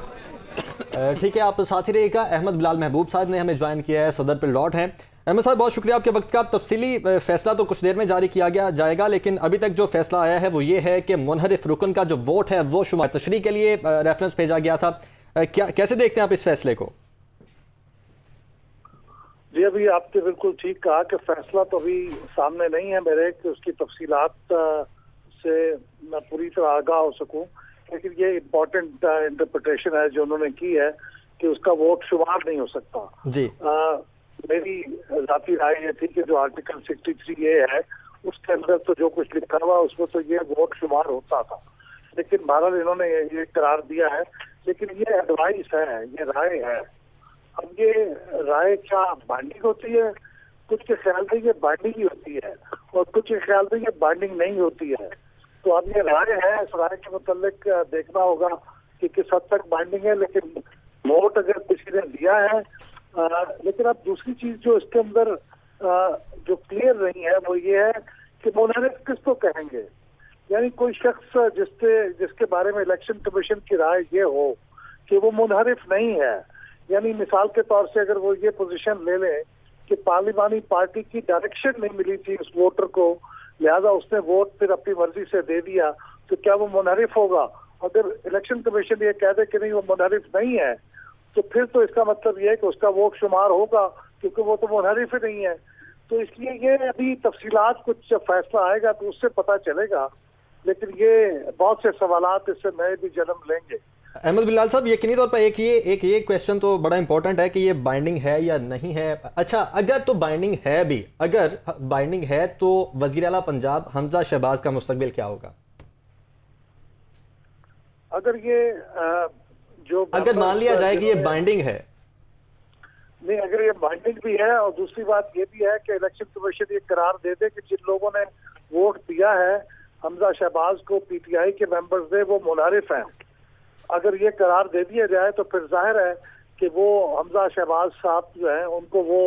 ठीक है, आप साथ ही रहिएगा। अहमद बिलाल महबूब साहब ने हमें ज्वाइन किया है, सदर पर लॉर्ड हैं। अहमद साहब बहुत शुक्रिया आपके वक्त का। तफसीली फैसला तो कुछ देर में जारी किया जाएगा लेकिन अभी तक जो फैसला आया है वो ये है कि मुनहरिफ रुकन का जो वोट है वो शुमार तशरीह के लिए रेफरेंस भेजा गया था। कैसे देखते हैं आप इस फैसले को? जी अभी आपने बिल्कुल ठीक कहा कि फैसला तो अभी सामने नहीं है मेरे कि उसकी तफसीलात से मैं पूरी तरह आगाह हो सकूं, लेकिन ये इम्पोर्टेंट इंटरप्रिटेशन है जो उन्होंने की है कि उसका वोट शुमार नहीं हो सकता। जी मेरी ज़ाती राय ये थी कि जो आर्टिकल 63A है उसके अंदर तो जो कुछ लिखा हुआ उसमें तो ये वोट शुमार होता था, लेकिन बहरहाल इन्होंने ये करार दिया है। लेकिन ये एडवाइस है, ये राय है। अब ये राय क्या बाइंडिंग होती है? कुछ के ख्याल में ये बाइंडिंग ही होती है और कुछ के ख्याल में ये बाइंडिंग नहीं होती है। तो अब ये राय है, इस राय के मुतालिक देखना होगा कि किस हद तक बाइंडिंग है, लेकिन वोट अगर किसी ने दिया है। लेकिन अब दूसरी चीज जो इसके अंदर जो क्लियर नहीं है वो ये है कि मुनहरिफ किस को कहेंगे। यानी कोई शख्स जिसके बारे में इलेक्शन कमीशन की राय ये हो कि वो मुनहरिफ नहीं है, यानी मिसाल के तौर से अगर वो ये पोजीशन ले लें कि पार्लिमानी पार्टी की डायरेक्शन नहीं मिली थी उस वोटर को, लिहाजा उसने वोट फिर अपनी मर्जी से दे दिया, तो क्या वो मुनहरिफ होगा? अगर इलेक्शन कमीशन ये कह दे कि नहीं वो मुनहरिफ नहीं है तो फिर तो इसका मतलब ये है कि उसका वोट शुमार होगा क्योंकि वो तो मुनहरिफ ही नहीं है। तो इसलिए ये अभी तफसीलात कुछ जब फैसला आएगा तो उससे पता चलेगा, लेकिन ये बहुत से सवालात इससे नए भी जन्म लेंगे। अहमद बिलाल साहब, यकीनी तौर पर एक ये क्वेश्चन तो बड़ा इंपॉर्टेंट है कि ये बाइंडिंग है या नहीं है। अच्छा, अगर तो बाइंडिंग है भी, अगर बाइंडिंग है तो वजीर आला पंजाब हमजा शहबाज का मुस्तकबिल क्या होगा? अगर ये अगर मान लिया जाए कि ये बाइंडिंग है, नहीं अगर ये बाइंडिंग भी है और दूसरी बात ये भी है कि इलेक्शन कमीशन ये करार दे दे कि जिन लोगों ने वोट दिया है हमजा शहबाज को पीटीआई के मेंबर्स दे वो मुनहरिफ हैं, अगर ये करार दे दिया जाए तो फिर जाहिर है कि वो हमजा शहबाज साहब जो है उनको वो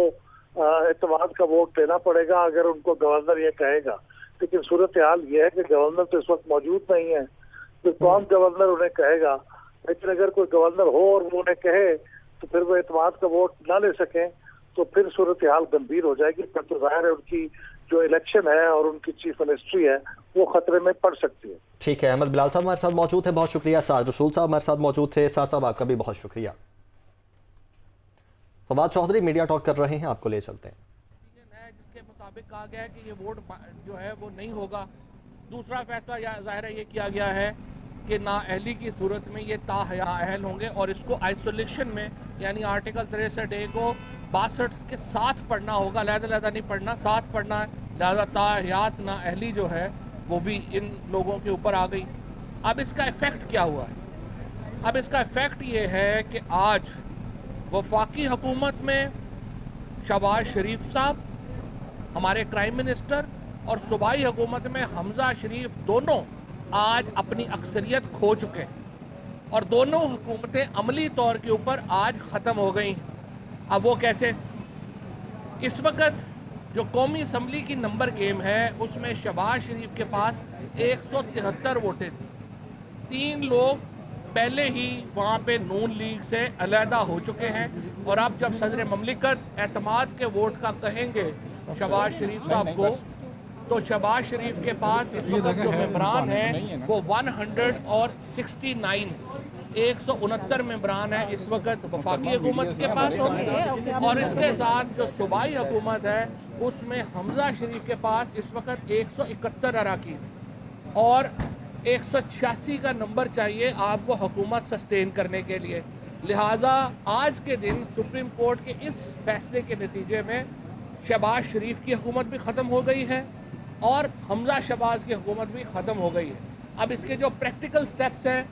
एतमाद का वोट देना पड़ेगा अगर उनको गवर्नर ये कहेगा। लेकिन सूरत हाल ये है कि गवर्नर तो इस वक्त मौजूद नहीं है, तो कौन गवर्नर उन्हें कहेगा? लेकिन अगर कोई गवर्नर हो और वो उन्हें कहे तो फिर वो एतमाद का वोट ना ले सकें तो फिर सूरत हाल गंभीर हो जाएगी। फिर तो जाहिर है उनकी जो इलेक्शन है और उनकी चीफ मिनिस्ट्री है वो खतरे में पड़ सकती है। ठीक है, अहमद बिलाल साहब हमारे साथ मौजूद है, बहुत शुक्रिया। साद रसूल साहब हमारे साथ मौजूद थे। साद साहब आपका भी बहुत शुक्रिया। फवाद चौधरी मीडिया टॉक कर रहे हैं, आपको ले चलते हैं। जिसके मुताबिक कहा गया है कि ये वोट जो है वो नहीं होगा। दूसरा फैसला जाहिर है ये किया गया है कि नाअहली की सूरत में ये नाअहल होंगे और इसको आइसोलेशन में यानी आर्टिकल 63A को 62 के साथ पढ़ना होगा, अलग-अलग नहीं पढ़ना, साथ पढ़ना है। लिहाजा ताहयात नाअहली जो है वो भी इन लोगों के ऊपर आ गई। अब इसका इफ़ेक्ट क्या हुआ है? अब इसका इफ़ेक्ट ये है कि आज वफाकी हुकूमत में शहबाज शरीफ साहब हमारे प्राइम मिनिस्टर और सूबाई हुकूमत में हमजा शरीफ दोनों आज अपनी अक्सरियत खो चुके हैं। और दोनों हुकूमतें अमली तौर के ऊपर आज ख़त्म हो गई। अब वो कैसे? इस वक्त जो कौमी असम्बली की नंबर गेम है उसमें शहबाज शरीफ के पास 173 वोटें थी। 3 लोग पहले ही वहाँ पे नून लीग से अलहदा हो चुके हैं और अब जब सदर ममलिकत एतमाद के वोट का कहेंगे शहबाज शरीफ साहब को, तो शहबाज शरीफ के पास इस वक्त जो मेंबरान हैं वो 169 169 मेंबरान है इस वक्त वफाकी हुकूमत के पास और इसके साथ जो सूबाई हुकूमत है उसमें हमजा शरीफ के पास इस वक्त 171 अरकान और 186 का नंबर चाहिए आपको हुकूमत सस्टेन करने के लिए। लिहाजा आज के दिन सुप्रीम कोर्ट के इस फैसले के नतीजे में शहबाज शरीफ की हुकूमत भी ख़त्म हो गई है और हमजा शहबाज की हुकूमत भी ख़त्म हो गई है। अब इसके जो प्रैक्टिकल स्टेप्स हैं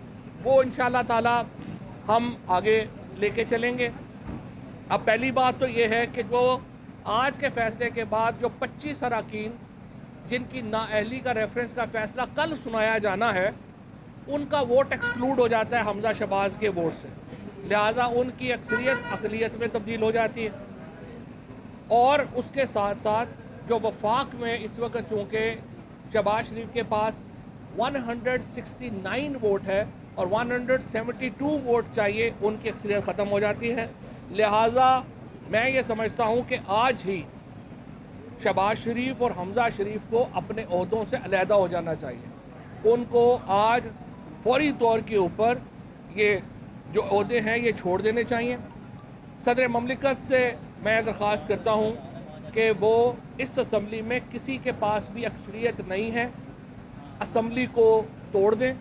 वो इंशाअल्लाह ताला हम आगे लेके चलेंगे। अब पहली बात तो ये है कि जो आज के फैसले के बाद जो 25 अरकान जिनकी नाअहली का रेफरेंस का फैसला कल सुनाया जाना है उनका वोट एक्सक्लूड हो जाता है हमजा शहबाज के वोट से, लिहाजा उनकी अक्सरियत अक़लियत में तब्दील हो जाती है। और उसके साथ साथ जो वफाक में इस वक्त चूँकि शहबाज शरीफ के पास 169 वोट है और 172 वोट चाहिए, उनकी अक्सरियत ख़त्म हो जाती है। लिहाजा मैं ये समझता हूँ कि आज ही शहबाज शरीफ और हमजा शरीफ को अपने ओहदों से अलहदा हो जाना चाहिए। उनको आज फौरी तौर के ऊपर ये जो ओहदे हैं ये छोड़ देने चाहिए। सदर ममलिकत से मैं दरख्वास्त करता हूँ कि वो इस असम्बली में किसी के पास भी अक्सरियत नहीं है, असम्बली को तोड़ दें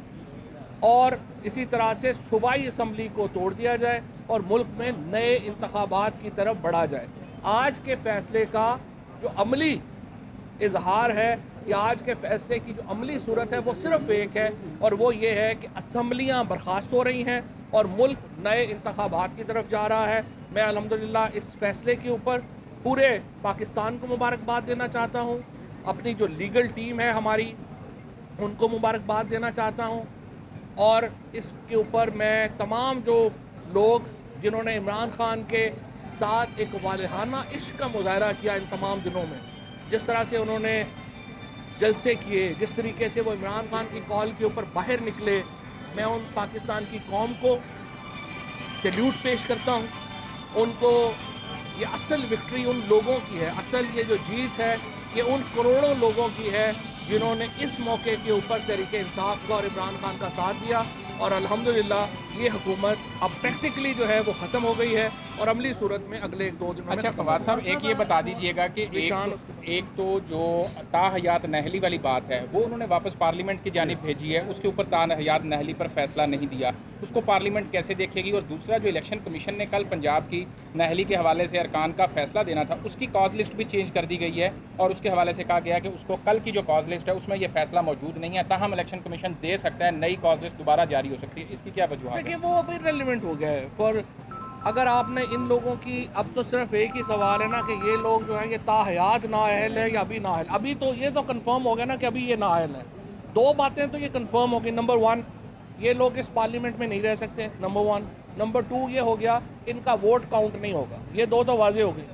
और इसी तरह से सूबाई असम्बली को तोड़ दिया जाए और मुल्क में नए इंतखाबात की तरफ बढ़ा जाए। आज के फैसले का जो अमली इजहार है या आज के फैसले की जो अमली सूरत है वो सिर्फ एक है और वो ये है कि असम्बलियाँ बर्खास्त हो रही हैं और मुल्क नए इंतखाबात की तरफ जा रहा है। मैं अल्हम्दुलिल्लाह इस फैसले के ऊपर पूरे पाकिस्तान को मुबारकबाद देना चाहता हूँ, अपनी जो लीगल टीम है हमारी उनको मुबारकबाद देना चाहता हूँ और इसके ऊपर मैं तमाम जो लोग जिन्होंने इमरान खान के साथ एक वालिहाना इश्क का मुजाहरा किया इन तमाम दिनों में, जिस तरह से उन्होंने जलसे किए, जिस तरीके से वो इमरान खान की कॉल के ऊपर बाहर निकले, मैं उन पाकिस्तान की कौम को सैल्यूट पेश करता हूँ। उनको ये असल विक्ट्री उन लोगों की है, असल ये जो जीत है ये उन करोड़ों लोगों की है जिन्होंने इस मौके के ऊपर तहरीक इंसाफ का और इमरान खान का साथ दिया और अल्हम्दुलिल्लाह ये हुकूमत अब प्रैक्टिकली जो है वो ख़त्म हो गई है और अमली सूरत में अगले 1-2 दिन में। अच्छा फवाद साहब, एक ये बता दीजिएगा कि एक तो जो ताहयात नहली वाली बात है वो उन्होंने वापस पार्लियामेंट की जानिब भेजी है, उसके ऊपर ताहयात नहली पर फैसला नहीं दिया, उसको पार्लियामेंट कैसे देखेगी? और दूसरा जो इलेक्शन कमीशन ने कल पंजाब की नहली के हवाले से अरकान का फैसला देना था उसकी कॉज लिस्ट भी चेंज कर दी गई है और उसके हवाले से कहा गया कि उसको कल की जो कॉज लिस्ट है उसमें यह फैसला मौजूद नहीं है, ताहम इलेक्शन कमीशन दे सकता है, नई कॉज लिस्ट दोबारा जारी हो सकती है। इसकी क्या वजह है? देखिए वो अभी रेलिवेंट हो गया है। फॉर अगर आपने इन लोगों की, अब तो सिर्फ एक ही सवाल है ना कि ये लोग जो हैं ये ताहयात नाअहल है या अभी नाअहल, अभी तो ये तो कंफर्म हो गया ना कि अभी ये नाअहल है। 2 बातें तो ये कंफर्म हो गई। नंबर 1 ये लोग इस पार्लियामेंट में नहीं रह सकते, नंबर 1। नंबर 2 ये हो गया इनका वोट काउंट नहीं होगा, ये 2 तो वाजे हो गई।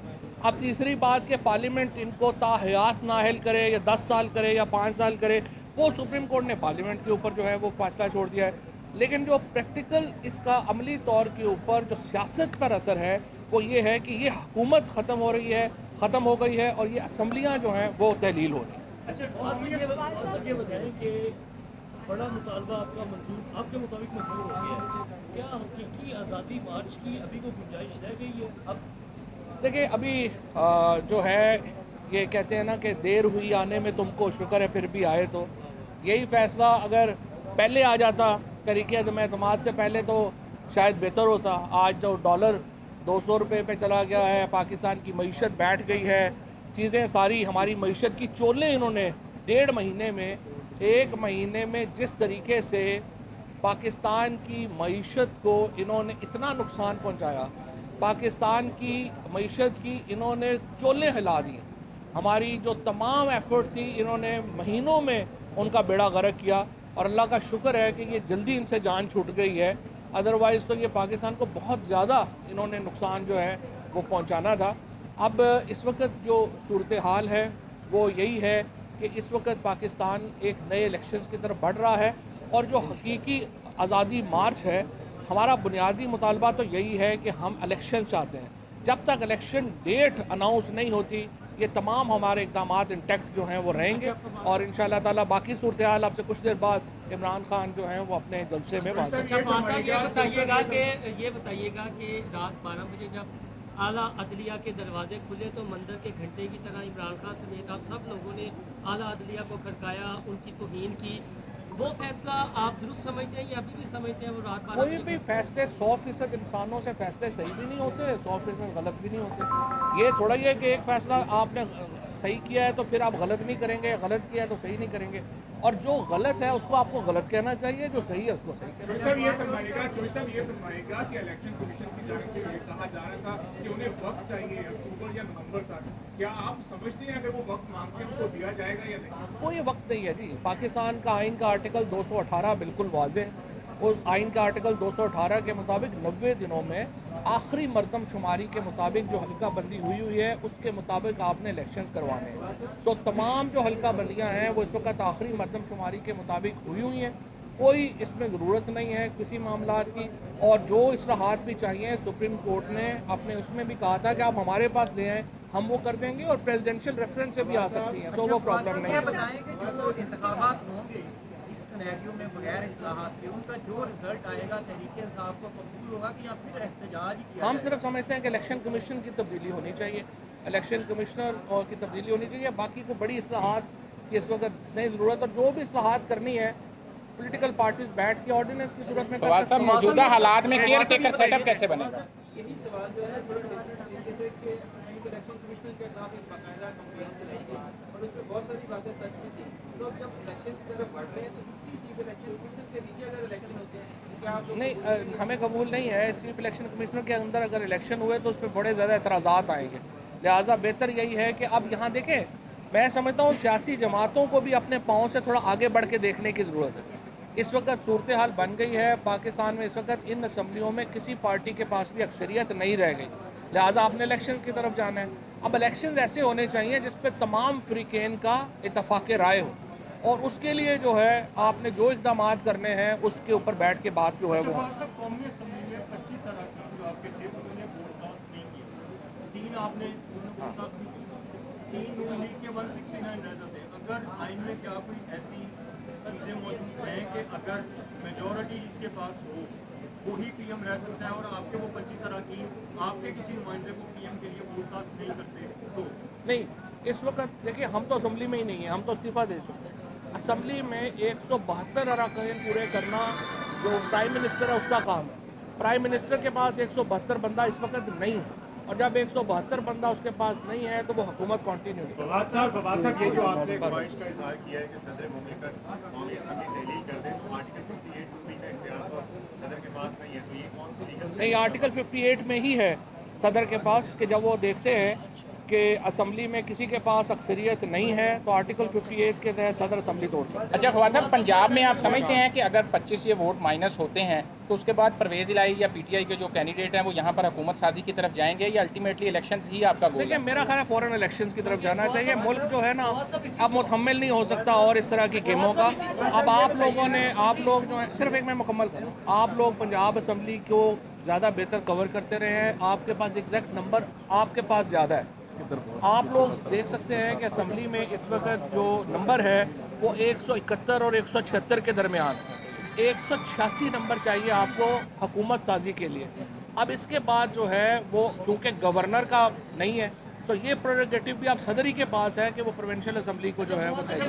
अब तीसरी बात कि पार्लियामेंट इनको ताहयात नाअहल करे या 10 साल करे या 5 साल करे, वो सुप्रीम कोर्ट ने पार्लियामेंट के ऊपर जो है वो फैसला छोड़ दिया है। लेकिन जो प्रैक्टिकल इसका अमली तौर के ऊपर जो सियासत पर असर है वो ये है कि ये हुकूमत ख़त्म हो रही है, ख़त्म हो गई है और ये असम्बलियाँ जो हैं वो तहलील हो रही हैं। अच्छा, ये बताएं कि बड़ा मुतालबा आपका मंजूर, आपके मुताबिक मंजूर हो गया है, क्या हकीकी आज़ादी मार्च की अभी कोई गुंजाइश रह गई है? अब देखिए अभी जो है ये कहते हैं ना कि देर हुई आने में तुमको शुक्र है फिर भी आए, तो यही फ़ैसला अगर पहले आ जाता तरीके एतमाद से पहले तो शायद बेहतर होता। आज जो डॉलर 200 रुपये पे चला गया है, पाकिस्तान की मईशत बैठ गई है, चीज़ें सारी हमारी मईशत की चोलें इन्होंने 1.5 महीने में, 1 महीने में जिस तरीके से पाकिस्तान की मईशत को इन्होंने इतना नुकसान पहुंचाया, पाकिस्तान की मईशत की इन्होंने चोलें हिला दी। हमारी जो तमाम एफर्ट थी इन्होंने महीनों में उनका बेड़ा गर्क किया और अल्लाह का शुक्र है कि ये जल्दी इनसे जान छूट गई है। अदरवाइज़ तो ये पाकिस्तान को बहुत ज़्यादा इन्होंने नुकसान जो है वो पहुंचाना था। अब इस वक्त जो सूरत हाल है वो यही है कि इस वक्त पाकिस्तान एक नए इलेक्शंस की तरफ बढ़ रहा है, और जो हकीकी आज़ादी मार्च है, हमारा बुनियादी मुतालबा तो यही है कि हम इलेक्शन चाहते हैं। जब तक इलेक्शन डेट अनाउंस नहीं होती, ये तमाम हमारे इक़दामात इंटैक्ट जो हैं वो रहेंगे, और इंशाअल्लाह ताला बाकी सूरत हाल आपसे कुछ देर बाद इमरान खान जो हैं वो अपने जलसे में बात ये बताइएगा कि रात 12 बजे जब आला अदलिया के दरवाजे खुले तो मंदिर के घंटे की तरह इमरान खान समेत आप सब लोगों ने आला अदलिया को खड़काया, उनकी तौहीन की। वो फैसला आप दुरुस्त समझते हैं या अभी भी समझते हैं वो रात 12 कोई भी फैसले 100% इंसानों से फैसले सही भी नहीं होते, 100% गलत भी नहीं होते। ये थोड़ा ही है कि एक फैसला आपने सही किया है तो फिर आप गलत नहीं करेंगे, गलत किया है तो सही नहीं करेंगे, और जो गलत है उसको आपको गलत कहना चाहिए, जो सही है उसको सही कहना चाहिए। ये फरमाइएगा कि इलेक्शन कमीशन की जानिब से ये कहा जा रहा था कि उन्हें वक्त चाहिए अक्टूबर या नवंबर तक, क्या आप समझते हैं अगर वो वक्त मांगते हैं उनको दिया जाएगा या नहीं? कोई वक्त नहीं है जी। पाकिस्तान का आइन का आर्टिकल 218 बिल्कुल वाज़ेह है। उस आइन का आर्टिकल 218 के मुताबिक 90 दिनों में आखिरी मरदमशुमारी के मुताबिक जो हल्का बंदी हुई है उसके मुताबिक आपने इलेक्शन करवाने हैं। तो तमाम जो हल्का बंदियाँ हैं वो इस वक्त आखिरी मरदमशुमारी के मुताबिक हुई हैं। कोई इसमें ज़रूरत नहीं है किसी मामलात की, और जो इस्लाहात भी चाहिए सुप्रीम कोर्ट ने अपने उसमें भी कहा था कि आप हमारे पास ले आएँ, हम वो कर देंगे, और प्रेसिडेंशियल रेफरेंस से भी आ सकती हैं, तो वो प्रॉब्लम नहीं है। बताएं कि जो इंतखाबात होंगे इस सिनेरियो में बगैर इस्लाहात के, उनका जो रिजल्ट आएगा तहरीक इंसाफ को कबूल होगा कि या फिर एहतजाज ही किया? हम सिर्फ समझते हैं कि इलेक्शन कमीशन की तब्दीली होनी चाहिए, इलेक्शन कमिश्नर की तब्दीली होनी चाहिए। बाकी को बड़ी इस्लाहात की इस वक्त नहीं ज़रूरत, और जो भी इस्लाहात करनी है पॉलिटिकल पार्टीज बैठ के ऑर्डिनेंस की सूरत में कर सकते हैं। मौजूदा हालात में केयर टेकर सेटअप कैसे बनेगा? यही सवाल जो है जैसे कि इलेक्शन कमिश्नर के खिलाफ एक बाकायदा कंप्लेंट चलाई गई और उसमें बहुत सारी बातें सच भी थी। तो अब जब इलेक्शन की तरफ बढ़ रहे हैं तो इसी चीफ इलेक्शन कमीशन के नीचे अगर इलेक्शन होते हैं क्या आप नहीं, हमें कबूल नहीं है। चीफ इलेक्शन कमिश्नर के अंदर अगर इलेक्शन हुए तो उस पर बड़े ज़्यादा एतराज़ात आएंगे। लिहाजा बेहतर यही है कि अब यहाँ देखें, मैं समझता हूँ सियासी जमातों को भी अपने पाँव से थोड़ा आगे बढ़ के देखने की ज़रूरत है। इस वक्त सूरत हाल बन गई है पाकिस्तान में, इस वक्त इन असम्बलियों में किसी पार्टी के पास भी अक्सरियत नहीं रह गई, लिहाजा आपने इलेक्शन की तरफ जाना है। अब इलेक्शन ऐसे होने चाहिए जिस पर तमाम फ्रीकेन का इत्तफाक राय हो, और उसके लिए जो है आपने जो इक़दाम करने हैं उसके ऊपर बैठ के बात जो है वो कौमी असम्बली में 25 अरकान जो आपके थे उन्होंने वोट पास नहीं किया, 3 आपने वोट पास नहीं किया, 3 नून लीग के 169 रह जाते। अगर आइन में क्या कोई ऐसी चीज़ें मौजूद हैं कि अगर मेजॉरिटी जिसके पास हो वही पीएम रह सकता है और आपके वो 25 अरकान आपके किसी नुमाइंदे को पीएम के लिए वोट पास नहीं करते? तो नहीं, इस वक्त देखिए हम तो असम्बली में ही नहीं है, हम तो इस्तीफ़ा दे चुके हैं। असम्बली में 172 अरकान पूरे करना जो प्राइम मिनिस्टर है उसका काम है। प्राइम मिनिस्टर के पास 172 बंदा इस वक्त नहीं है, और जब 172 बंदा उसके पास नहीं है तो वो हुकूमत कंटिन्यू नहीं। फवाद साहब ये जो आपने ख्वाहिश का इजहार किया है कि सदर मुमलिकत कौमी असम्बली तहलील कर दे, तो आर्टिकल 58 का इख्तियार तो सदर के पास नहीं है, तो ये कौन सी लीगल? नहीं, आर्टिकल 58 में ही है सदर के पास कि जब वो देखते हैं कि असम्बली में किसी के पास अक्सरियत नहीं है तो आर्टिकल 58 के तहत सदर असम्बली तोड़ सकते हैं। अच्छा फवाद साहब, पंजाब में आप समझते हैं कि अगर 25 ये वोट माइनस होते हैं तो उसके बाद परवेज़ इलाही या पीटीआई के जो कैंडिडेट हैं वो यहाँ पर हुकूमत साजी की तरफ जाएंगे या अल्टीमेटली इलेक्शंस ही आपका गोल है? देखिए, मेरा ख्याल है फौरन इलेक्शंस की तरफ जाना चाहिए। मुल्क जो है ना अब मुतहम्मिल नहीं हो सकता और इस तरह की गेमों का। अब आप लोग जो है, सिर्फ एक मैं मुकम्मल करूँ, आप लोग पंजाब असम्बली को ज़्यादा बेहतर कवर करते रहे हैं, आपके पास एग्जैक्ट नंबर आपके पास ज़्यादा है। आप लोग देख सकते हैं कि असम्बली में इस वक्त जो नंबर है वो 171 और 176 के दरमियान, 186 नंबर चाहिए आपको हुकूमत साजी के लिए। अब इसके बाद जो है वो चूँकि गवर्नर का नहीं है तो ये प्रेरोगेटिव भी आप सदर ही के पास है कि वो प्रोविंशियल असम्बली को जो है वो सही।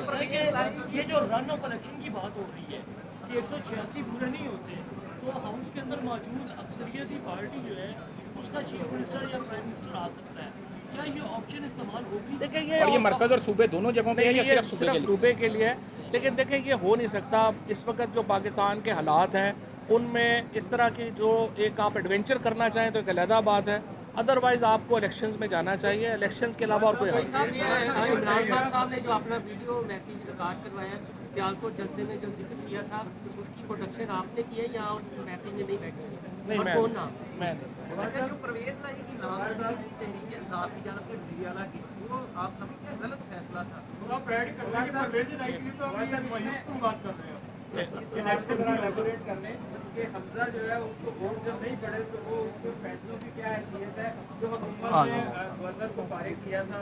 ये जो रन ऑफ इलेक्शन की बात हो रही है कि 186 पूरे नहीं होते तो हाउस के अंदर मौजूद अक्सरियती पार्टी जो है उसका चीफ मिनिस्टर या प्राइम मिनिस्टर आ सकता है, क्या ये ऑप्शन इस्तेमाल होगी? देखिए, और ये मरकज़ और सूबे दोनों जगहों पे है या सिर्फ सूबे के लिए? लेकिन देखें, ये हो नहीं सकता। इस वक्त जो पाकिस्तान के हालात हैं उनमें इस तरह की जो एक आप एडवेंचर करना चाहें तो एक अलहदा बात है, अदरवाइज आपको इलेक्शंस में जाना चाहिए, इलेक्शंस के अलावा और कोई हल नहीं है। इमरान खान साहब ने जो अपना वीडियो मैसेज रिकॉर्ड करवाया सियालकोट जलसे में जो जिक्र किया था उसकी प्रोडक्शन आपने की है या उस मैसेज में नहीं बैठे? नहीं, और मैं कौन ना? मैं वैसे जो परवेज लाई की नाम तहरीक इंसाफ की जानब से डीआला की वो आप समझते हैं गलत फैसला था? आप ऐड कर रहे हैं परवेज लाई की तो अभी मायूस तुम बात कर रहे हैं। एलेबोरेट कर लें कि हमजा जो है उसको वोट जब नहीं पड़े तो वो उसके फैसलों की क्या हैसियत है जो हुकूमत ने गवर्नर को फारिग किया था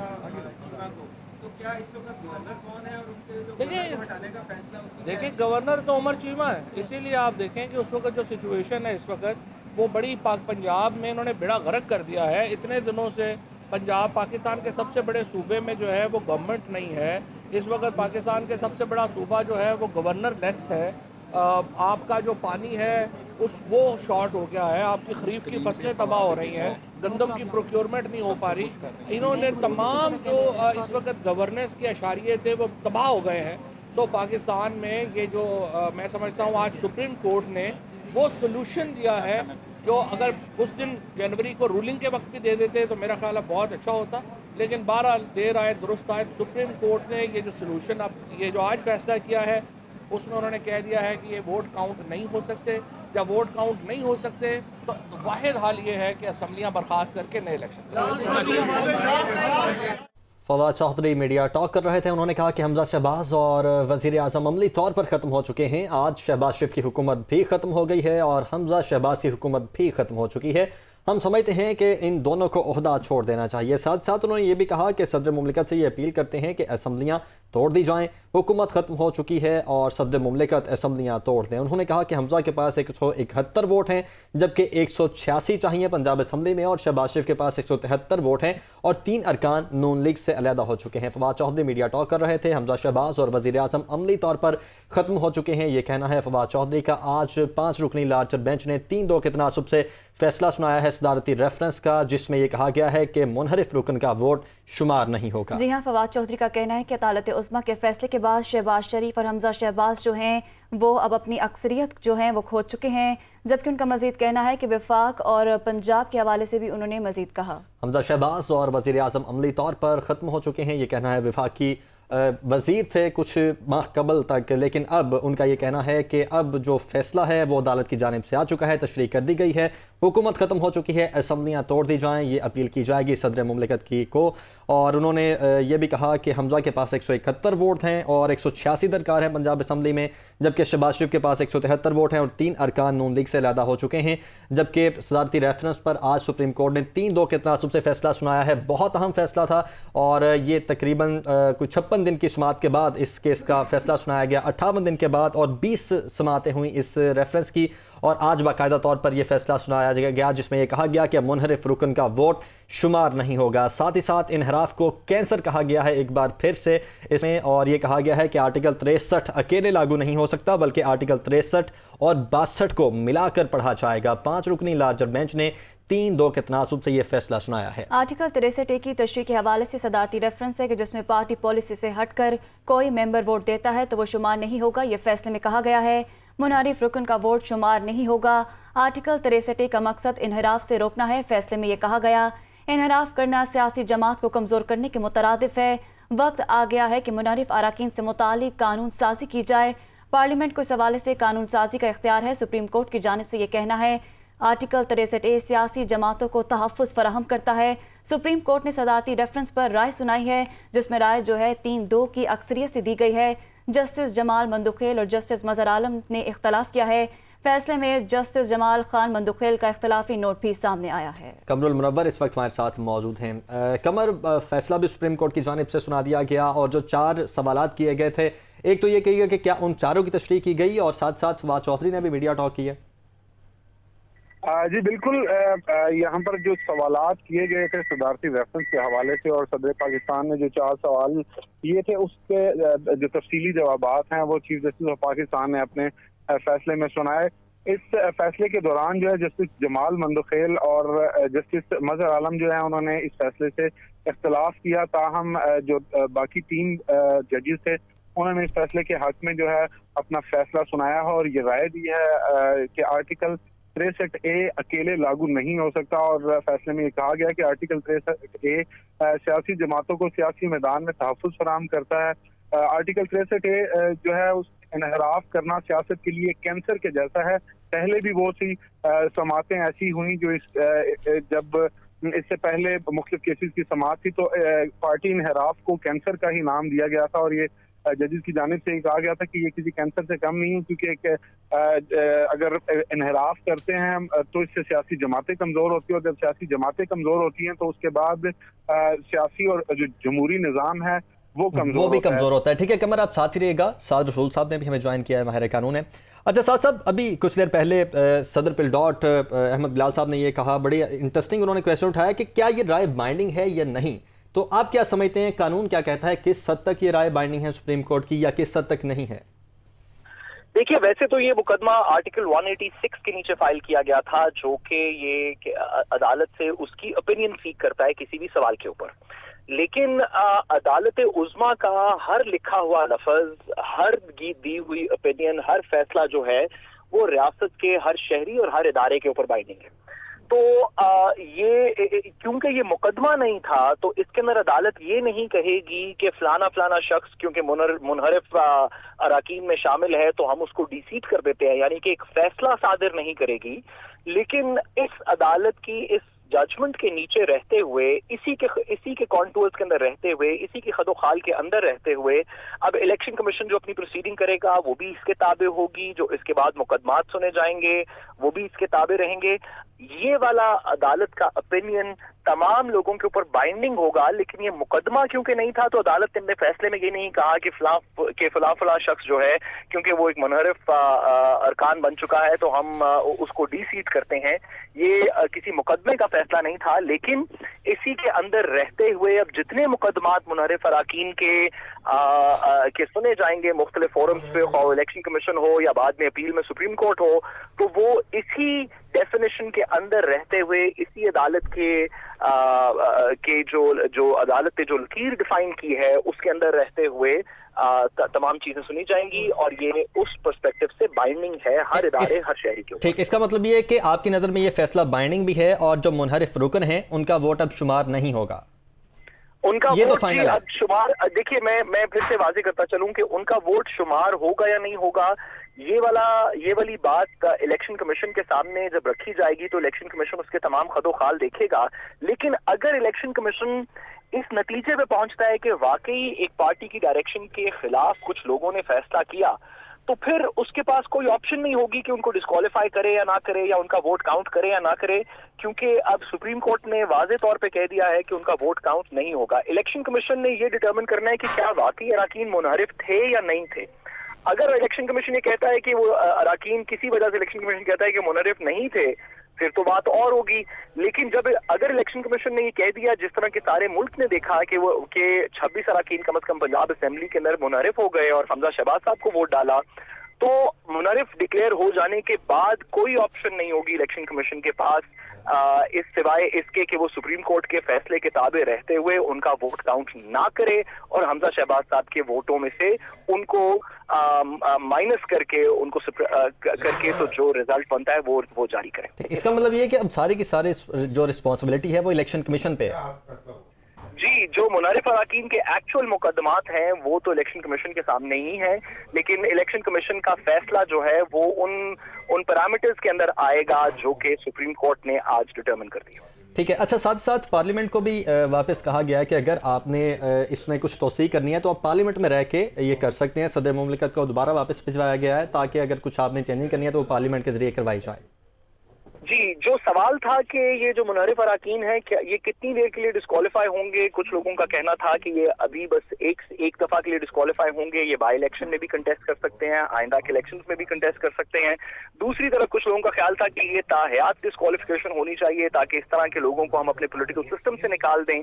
चीमा को, तो क्या इस वक्त गवर्नर कौन है और उनके जो गवर्नर को हटाने का फैसला देखिए, गवर्नर तो उमर चीमा है, इसीलिए आप देखें कि उस वक्त जो सिचुएशन है इस वक्त वो बड़ी पंजाब में इन्होंने बेड़ा गर्क कर दिया है। इतने दिनों से पंजाब पाकिस्तान के सबसे बड़े सूबे में जो है वो गवर्नमेंट नहीं है। इस वक्त पाकिस्तान के सबसे बड़ा सूबा जो है वो गवर्नर लेस है। आपका जो पानी है वो शॉर्ट हो गया है, आपकी खरीफ की फसलें तबाह हो रही हैं, गंदम की प्रोक्योरमेंट नहीं हो पा रही। इन्होंने तमाम जो इस वक्त गवर्नेंस के अशारिये थे वो तबाह हो गए हैं। तो पाकिस्तान में ये जो मैं समझता हूँ आज सुप्रीम कोर्ट ने वो सोल्यूशन दिया है जो अगर उस दिन जनवरी को रूलिंग के वक्त भी दे देते तो मेरा ख्याल है बहुत अच्छा होता, लेकिन बहरहाल देर आए दुरुस्त आए। सुप्रीम कोर्ट ने ये जो सोल्यूशन अब ये जो आज फैसला किया है उसमें उन्होंने कह दिया है कि ये वोट काउंट नहीं हो सकते। जब वोट काउंट नहीं हो सकते तो वाहिद हाल ये है कि असम्बलियाँ बर्खास्त करके नए election. Fawad Chaudhry media talk कर रहे थे। उन्होंने कहा कि हमजा शहबाज और वज़ीर आज़म अमली तौर पर ख़त्म हो चुके हैं। आज शहबाज शरीफ की हुकूमत भी ख़त्म हो गई है और हमजा शहबाज की हुकूमत भी ख़त्म हो चुकी है। हम समझते हैं कि इन दोनों को ओहदा छोड़ देना चाहिए। साथ साथ उन्होंने ये भी कहा कि सदर मुमलिकत से ये अपील करते हैं कि असम्बलियाँ तोड़ दी जाएँ। हुकूमत ख़त्म हो चुकी है और सदर मुमलिकत असम्बलियाँ तोड़ दें। उन्होंने कहा कि हमजा के पास 171 वोट हैं जबकि 186 चाहिए पंजाब असम्बली में, और शहबाज शरीफ के पास 173 वोट हैं और 3 अरकान नून लीग से अलहदा हो चुके हैं। फवाद चौधरी मीडिया टॉक कर रहे थे। हमजा शहबाज और वज़ीर आज़म अमली तौर पर ख़त्म हो चुके हैं, ये कहना है फवाद चौधरी का। आज 5 रुकनी लार्जर बेंच ने 3-2 के तनासुब से फैसला सुनाया है सदारती रेफरेंस का, जिसमें यह कहा गया है कि मुनहरिफ रुकन का वोट शुमार नहीं होगा। जी हाँ, फवाद चौधरी का कहना है कि अदालत उज़्मा के फैसले के बाद शहबाज शरीफ और हमजा शहबाज जो हैं वो अब अपनी अक्सरियत जो हैं वो खो चुके हैं, जबकि उनका मजीद कहना है कि वफाक और पंजाब के हवाले से भी उन्होंने मजीद कहा। हमजा शहबाज और वज़ीर आज़म अमली तौर पर ख़त्म हो चुके हैं, ये कहना है वफाकी वज़ीर थे कुछ माह कबल तक, लेकिन अब उनका ये कहना है कि अब जो फ़ैसला है वो अदालत की जानिब से आ चुका है, तशरीह कर दी गई है, हुकूमत ख़त्म हो चुकी है, असम्बलियाँ तोड़ दी जाएँ, ये अपील की जाएगी सदर मुमलिकत की को। और उन्होंने ये भी कहा कि हमजा के पास 171 वोट हैं और 186 दरकार हैं पंजाब असम्बली में, जबकि शहबाज शरीफ के पास 173 वोट हैं और 3 अरकान नून लीग से अलहदा हो चुके हैं। जबकि सदारती रेफरेंस पर आज सुप्रीम कोर्ट ने 3-2 के तनासुब से फैसला सुनाया है। बहुत अहम फैसला था और ये तकरीबन कुछ 56 दिन की समात के बाद इस केस का फैसला सुनाया गया, 58 दिन के बाद, और 20 समातें हुई इस रेफरेंस की, और आज बाकायदा तौर पर यह फैसला सुनाया गया जिसमें यह कहा गया कि मुनहरिफ रुकन का वोट शुमार नहीं होगा। साथ ही साथ इनहराफ को कैंसर कहा गया है एक बार फिर से इसमें, और ये कहा गया है कि आर्टिकल 63 अकेले लागू नहीं हो सकता बल्कि आर्टिकल 63 और 62 को मिलाकर पढ़ा जाएगा। 5 रुकनी लार्जर बेंच ने 3-2 के तनासुब से ये फैसला सुनाया है। आर्टिकल 63 की तशरीह के हवाले से सदारती रेफरेंस है कि जिसमें पार्टी पॉलिसी से हटकर कोई मेंबर वोट देता है तो वो शुमार नहीं होगा। ये फैसले में कहा गया है मुनारिफ रुकन का वोट शुमार नहीं होगा। आर्टिकल 63 का मकसद इनहराफ से रोकना है। फैसले में यह कहा गया इनहराफ करना सियासी जमात को कमज़ोर करने के मुतरादिफ है। वक्त आ गया है कि मुनारिफ अराकीन से मुतालिक कानून साजी की जाए। पार्लियामेंट को इस हवाले से कानून साजी का इख्तियार है। सुप्रीम कोर्ट की जानिब से यह कहना है आर्टिकल 63 सियासी जमातों को तहफ़्फ़ुज़ फराहम करता है। सुप्रीम कोर्ट ने सदारती रेफरेंस पर राय सुनाई है जिसमें राय जो है 3-2 की अक्सरियत से दी गई है। जस्टिस जमाल मंदुखेल और जस्टिस मज़हर आलम ने इख्तलाफ किया है। फैसले में जस्टिस जमाल खान मंदुखेल का इख्तलाफी नोट भी सामने आया है। कमरुल मुनव्वर इस वक्त हमारे साथ मौजूद हैं। कमर, फैसला भी सुप्रीम कोर्ट की जानिब से सुना दिया गया और जो 4 सवालात किए गए थे, एक तो ये कही गया कि क्या उन चारों की तशरीह की गई, और साथ साथ फवाद चौधरी ने भी मीडिया टॉक की है। जी बिल्कुल, यहाँ पर जो सवालात किए गए थे सदारती रेफरेंस के हवाले से और सदर पाकिस्तान ने जो 4 सवाल किए थे उसके जो तफसीली जवाबात हैं वो चीफ जस्टिस ऑफ पाकिस्तान ने अपने फैसले में सुनाए। इस फैसले के दौरान जो है जस्टिस जमाल मंदुखेल और जस्टिस मज़हर आलम जो है उन्होंने इस फैसले से इख्तलाफ किया। ताहम जो बाकी 3 जजेस थे उन्होंने इस फैसले के हक में जो है अपना फैसला सुनाया है और ये राय दी है कि आर्टिकल 63A अकेले लागू नहीं हो सकता और फैसले में ये कहा गया कि आर्टिकल 63A सियासी जमातों को सियासी मैदान में तहफ़्फ़ुज़ फराहम करता है। आर्टिकल 63A जो है उस इनहराफ करना सियासत के लिए कैंसर के जैसा है। पहले भी बहुत सी समातें ऐसी हुई जो जब इससे पहले मुख्तलिफ केसेस की समात थी तो पार्टी इनहराफ को कैंसर का ही नाम दिया गया था और ये जजेस की जानिब से कहा गया था कि ये किसी कैंसर से कम नहीं है, क्योंकि अगर इनहराफ करते हैं तो इससे सियासी जमातें कमज़ोर होती हैं और जब सियासी जमातें कमज़ोर होती हैं तो उसके बाद सियासी और जो जमहूरी निज़ाम है वो भी कमज़ोर होता है। ठीक है कमर, आप साथ ही रहिएगा। साद रसूल साहब ने भी हमें ज्वाइन किया है, माहिर कानून है। अच्छा साद साहब, अभी कुछ देर पहले सदर पिलडॉट अहमद बिलाल साहब ने ये कहा, बड़ी इंटरेस्टिंग उन्होंने क्वेश्चन उठाया कि क्या ये राय बाइंडिंग है या नहीं। तो आप क्या समझते हैं, कानून क्या कहता है, किस हद तक ये राय बाइंडिंग है सुप्रीम कोर्ट की या किस हद तक नहीं है? देखिए, वैसे तो ये मुकदमा आर्टिकल 186 के नीचे फाइल किया गया था, जो कि ये अदालत से उसकी ओपिनियन सीख करता है किसी भी सवाल के ऊपर। लेकिन अदालत उज़्मा का हर लिखा हुआ लफ्ज, हर दी हुई ओपिनियन, हर फैसला जो है वो रियासत के हर शहरी और हर इदारे के ऊपर बाइंडिंग है। तो ये क्योंकि ये मुकदमा नहीं था तो इसके अंदर अदालत ये नहीं कहेगी कि फलाना शख्स क्योंकि मुनहरिफ अराकीन में शामिल है तो हम उसको डिसीट कर देते हैं, यानी कि एक फैसला सादिर नहीं करेगी। लेकिन इस अदालत की इस जजमेंट के नीचे रहते हुए, इसी के कॉन्टूर्स के अंदर रहते हुए, इसी की खदोखाल के अंदर रहते हुए, अब इलेक्शन कमीशन जो अपनी प्रोसीडिंग करेगा वो भी इसके ताबे होगी, जो इसके बाद मुकदमात सुने जाएंगे वो भी इसके ताबे रहेंगे। ये वाला अदालत का ओपिनियन तमाम लोगों के ऊपर बाइंडिंग होगा। लेकिन ये मुकदमा क्योंकि नहीं था तो अदालत ने अपने फैसले में ये नहीं कहा कि फला शख्स जो है क्योंकि वो एक मुनहरिफ अरकान बन चुका है तो हम उसको डी-सीट करते हैं। ये किसी मुकदमे का फैसला नहीं था। लेकिन इसी के अंदर रहते हुए अब जितने मुकदमात मुनहरिफ अराकीन के सुने जाएंगे मुख्तलिफ फोरम्स पे, और इलेक्शन कमीशन हो या बाद में अपील में सुप्रीम कोर्ट हो, तो वो इसी डेफिनेशन के अंदर रहते हुए, इसी अदालत के जो अदालत ने जो लकीर डिफाइन की है उसके अंदर रहते हुए तमाम चीजें सुनी जाएंगी और ये उस पर्सपेक्टिव से बाइंडिंग है हर इदारे, हर शहरी के ऊपर। ठीक, इसका मतलब ये है कि आपकी नजर में ये फैसला बाइंडिंग भी है और जो मुनहरिफ रुकन है उनका वोट अब शुमार नहीं होगा, उनका ये वोट तो फाइनल अब शुमार। देखिए, मैं फिर से वाजे करता चलूं कि उनका वोट शुमार होगा या नहीं होगा, ये वाली बात इलेक्शन कमीशन के सामने जब रखी जाएगी तो इलेक्शन कमीशन उसके तमाम खदोखाल देखेगा। लेकिन अगर इलेक्शन कमीशन इस नतीजे पे पहुंचता है कि वाकई एक पार्टी की डायरेक्शन के खिलाफ कुछ लोगों ने फैसला किया, तो फिर उसके पास कोई ऑप्शन नहीं होगी कि उनको डिस्क्वालीफाई करे या ना करे, या उनका वोट काउंट करे या ना करे, क्योंकि अब सुप्रीम कोर्ट ने वाजे तौर पे कह दिया है कि उनका वोट काउंट नहीं होगा। इलेक्शन कमीशन ने ये डिटरमिन करना है कि क्या वाकई अराकीन मुनहरिफ थे या नहीं थे। अगर इलेक्शन कमीशन ये कहता है कि वो अराकीन किसी वजह से इलेक्शन कमीशन कहता है कि मुनहरिफ नहीं थे, फिर तो बात और होगी। लेकिन अगर इलेक्शन कमीशन ने ये कह दिया, जिस तरह के सारे मुल्क ने देखा कि 26 अराकीन कम से कम पंजाब असेंबली के अंदर मुनहरिफ हो गए और हमजा शहबाज साहब को वोट डाला, तो मुनहरिफ डिक्लेयर हो जाने के बाद कोई ऑप्शन नहीं होगी इलेक्शन कमीशन के पास इस सिवाय इसके कि वो सुप्रीम कोर्ट के फैसले के ताबे रहते हुए उनका वोट काउंट ना करे और हमजा शहबाज साहब के वोटों में से उनको माइनस करके उनको करके तो जो रिजल्ट बनता है वो जारी करें। इसका मतलब ये है कि अब सारे की सारे जो रिस्पॉन्सिबिलिटी है वो इलेक्शन कमीशन पे है। जी, जो मुनहरिफ अराकीन के एक्चुअल मुकदमात हैं वो तो इलेक्शन कमीशन के सामने ही है, लेकिन इलेक्शन कमीशन का फैसला जो है वो उन पैरामीटर्स के अंदर आएगा जो कि सुप्रीम कोर्ट ने आज डिटरमिन कर दिया। ठीक है। अच्छा, साथ साथ पार्लियामेंट को भी वापस कहा गया है कि अगर आपने इसमें कुछ तोसी करनी है तो आप पार्लियामेंट में रह के ये कर सकते हैं। सदर मुमलिकत को दोबारा वापस भिजवाया गया है ताकि अगर कुछ आपने चेंजिंग करनी है तो वो पार्लियामेंट के जरिए करवाई जाए। जी, जो सवाल था कि ये जो मुनहरिफ अराकीन है क्या ये कितनी देर के लिए डिस्क्वालीफाई होंगे, कुछ लोगों का कहना था कि ये अभी बस एक दफा के लिए डिस्क्वालीफाई होंगे, ये बाई इलेक्शन में भी कंटेस्ट कर सकते हैं, आइंदा के इलेक्शंस में भी कंटेस्ट कर सकते हैं। दूसरी तरफ कुछ लोगों का ख्याल था कि ये ताहयात डिस्क्वालिफिकेशन होनी चाहिए ताकि इस तरह के लोगों को हम अपने पॉलिटिकल सिस्टम से निकाल दें।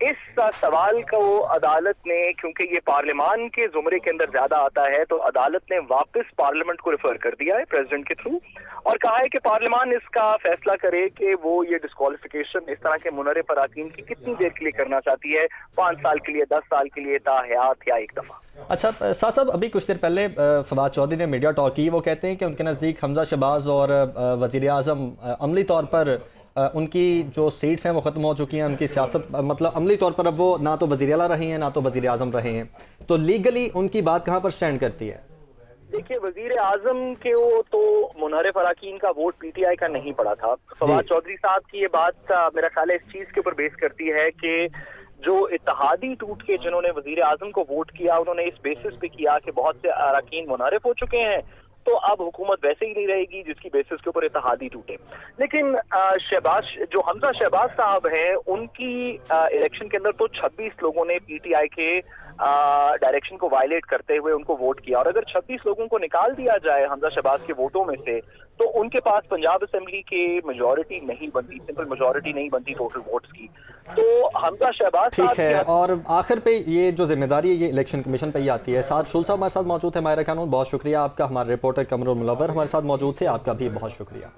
इस सवाल को अदालत ने, क्योंकि ये पार्लियामान के जुमरे के अंदर ज्यादा आता है, तो अदालत ने वापस पार्लियामेंट को रेफर कर दिया है प्रेसिडेंट के थ्रू और कहा है कि पार्लियामान इसका फैसला करे कि वो ये डिस्क्वालिफिकेशन इस तरह के मुनर्रिफ अराकीन की कितनी देर के लिए करना चाहती है, 5 साल के लिए, 10 साल के लिए, ताहयात या एक दफा। अच्छा साहब साहब, अभी कुछ देर पहले फवाद चौधरी ने मीडिया टॉक की, वो कहते हैं कि उनके नज़दीक हमजा शहबाज और वज़ीर आज़म अमली तौर पर उनकी जो सीट्स हैं वो ख़त्म हो चुकी हैं, उनकी सियासत मतलब अमली तौर पर अब वो ना तो वज़ीर आला रहे हैं ना तो वज़ीर आज़म रहे हैं, तो लीगली उनकी बात कहाँ पर स्टैंड करती है? देखिए, वजीर आजम के वो तो मुनहरिफ अराकीन का वोट पीटीआई का नहीं पड़ा था। फवाद चौधरी साहब की ये बात मेरा ख्याल है इस चीज के ऊपर बेस करती है कि जो इत्तेहादी टूट के जिन्होंने वजीर आजम को वोट किया, उन्होंने इस बेसिस पे किया कि बहुत से अराकीन मुनहरिफ हो चुके हैं, तो अब हुकूमत वैसे ही नहीं रहेगी जिसकी बेसिस के ऊपर इत्तेहादी टूटे। लेकिन शहबाज, जो हमजा शहबाज साहब हैं, उनकी इलेक्शन के अंदर तो 26 लोगों ने पीटीआई के डायरेक्शन को वायलेट करते हुए उनको वोट किया, और अगर 26 लोगों को निकाल दिया जाए हमजा शहबाज के वोटों में से, तो उनके पास पंजाब असेंबली के मेजॉरिटी नहीं बनती, सिंपल मेजॉरिटी नहीं बनती टोटल वोट्स की। तो हमजा शहबाज ठीक है, और आखिर पे ये जो जिम्मेदारी है ये इलेक्शन कमीशन पे ही आती है। साथ शुल साहब हमारे साथ मौजूद है, माहिरा कानून, बहुत शुक्रिया आपका। हमारे रिपोर्टर कमरुल मुनव्वर हमारे साथ मौजूद थे, आपका भी बहुत शुक्रिया।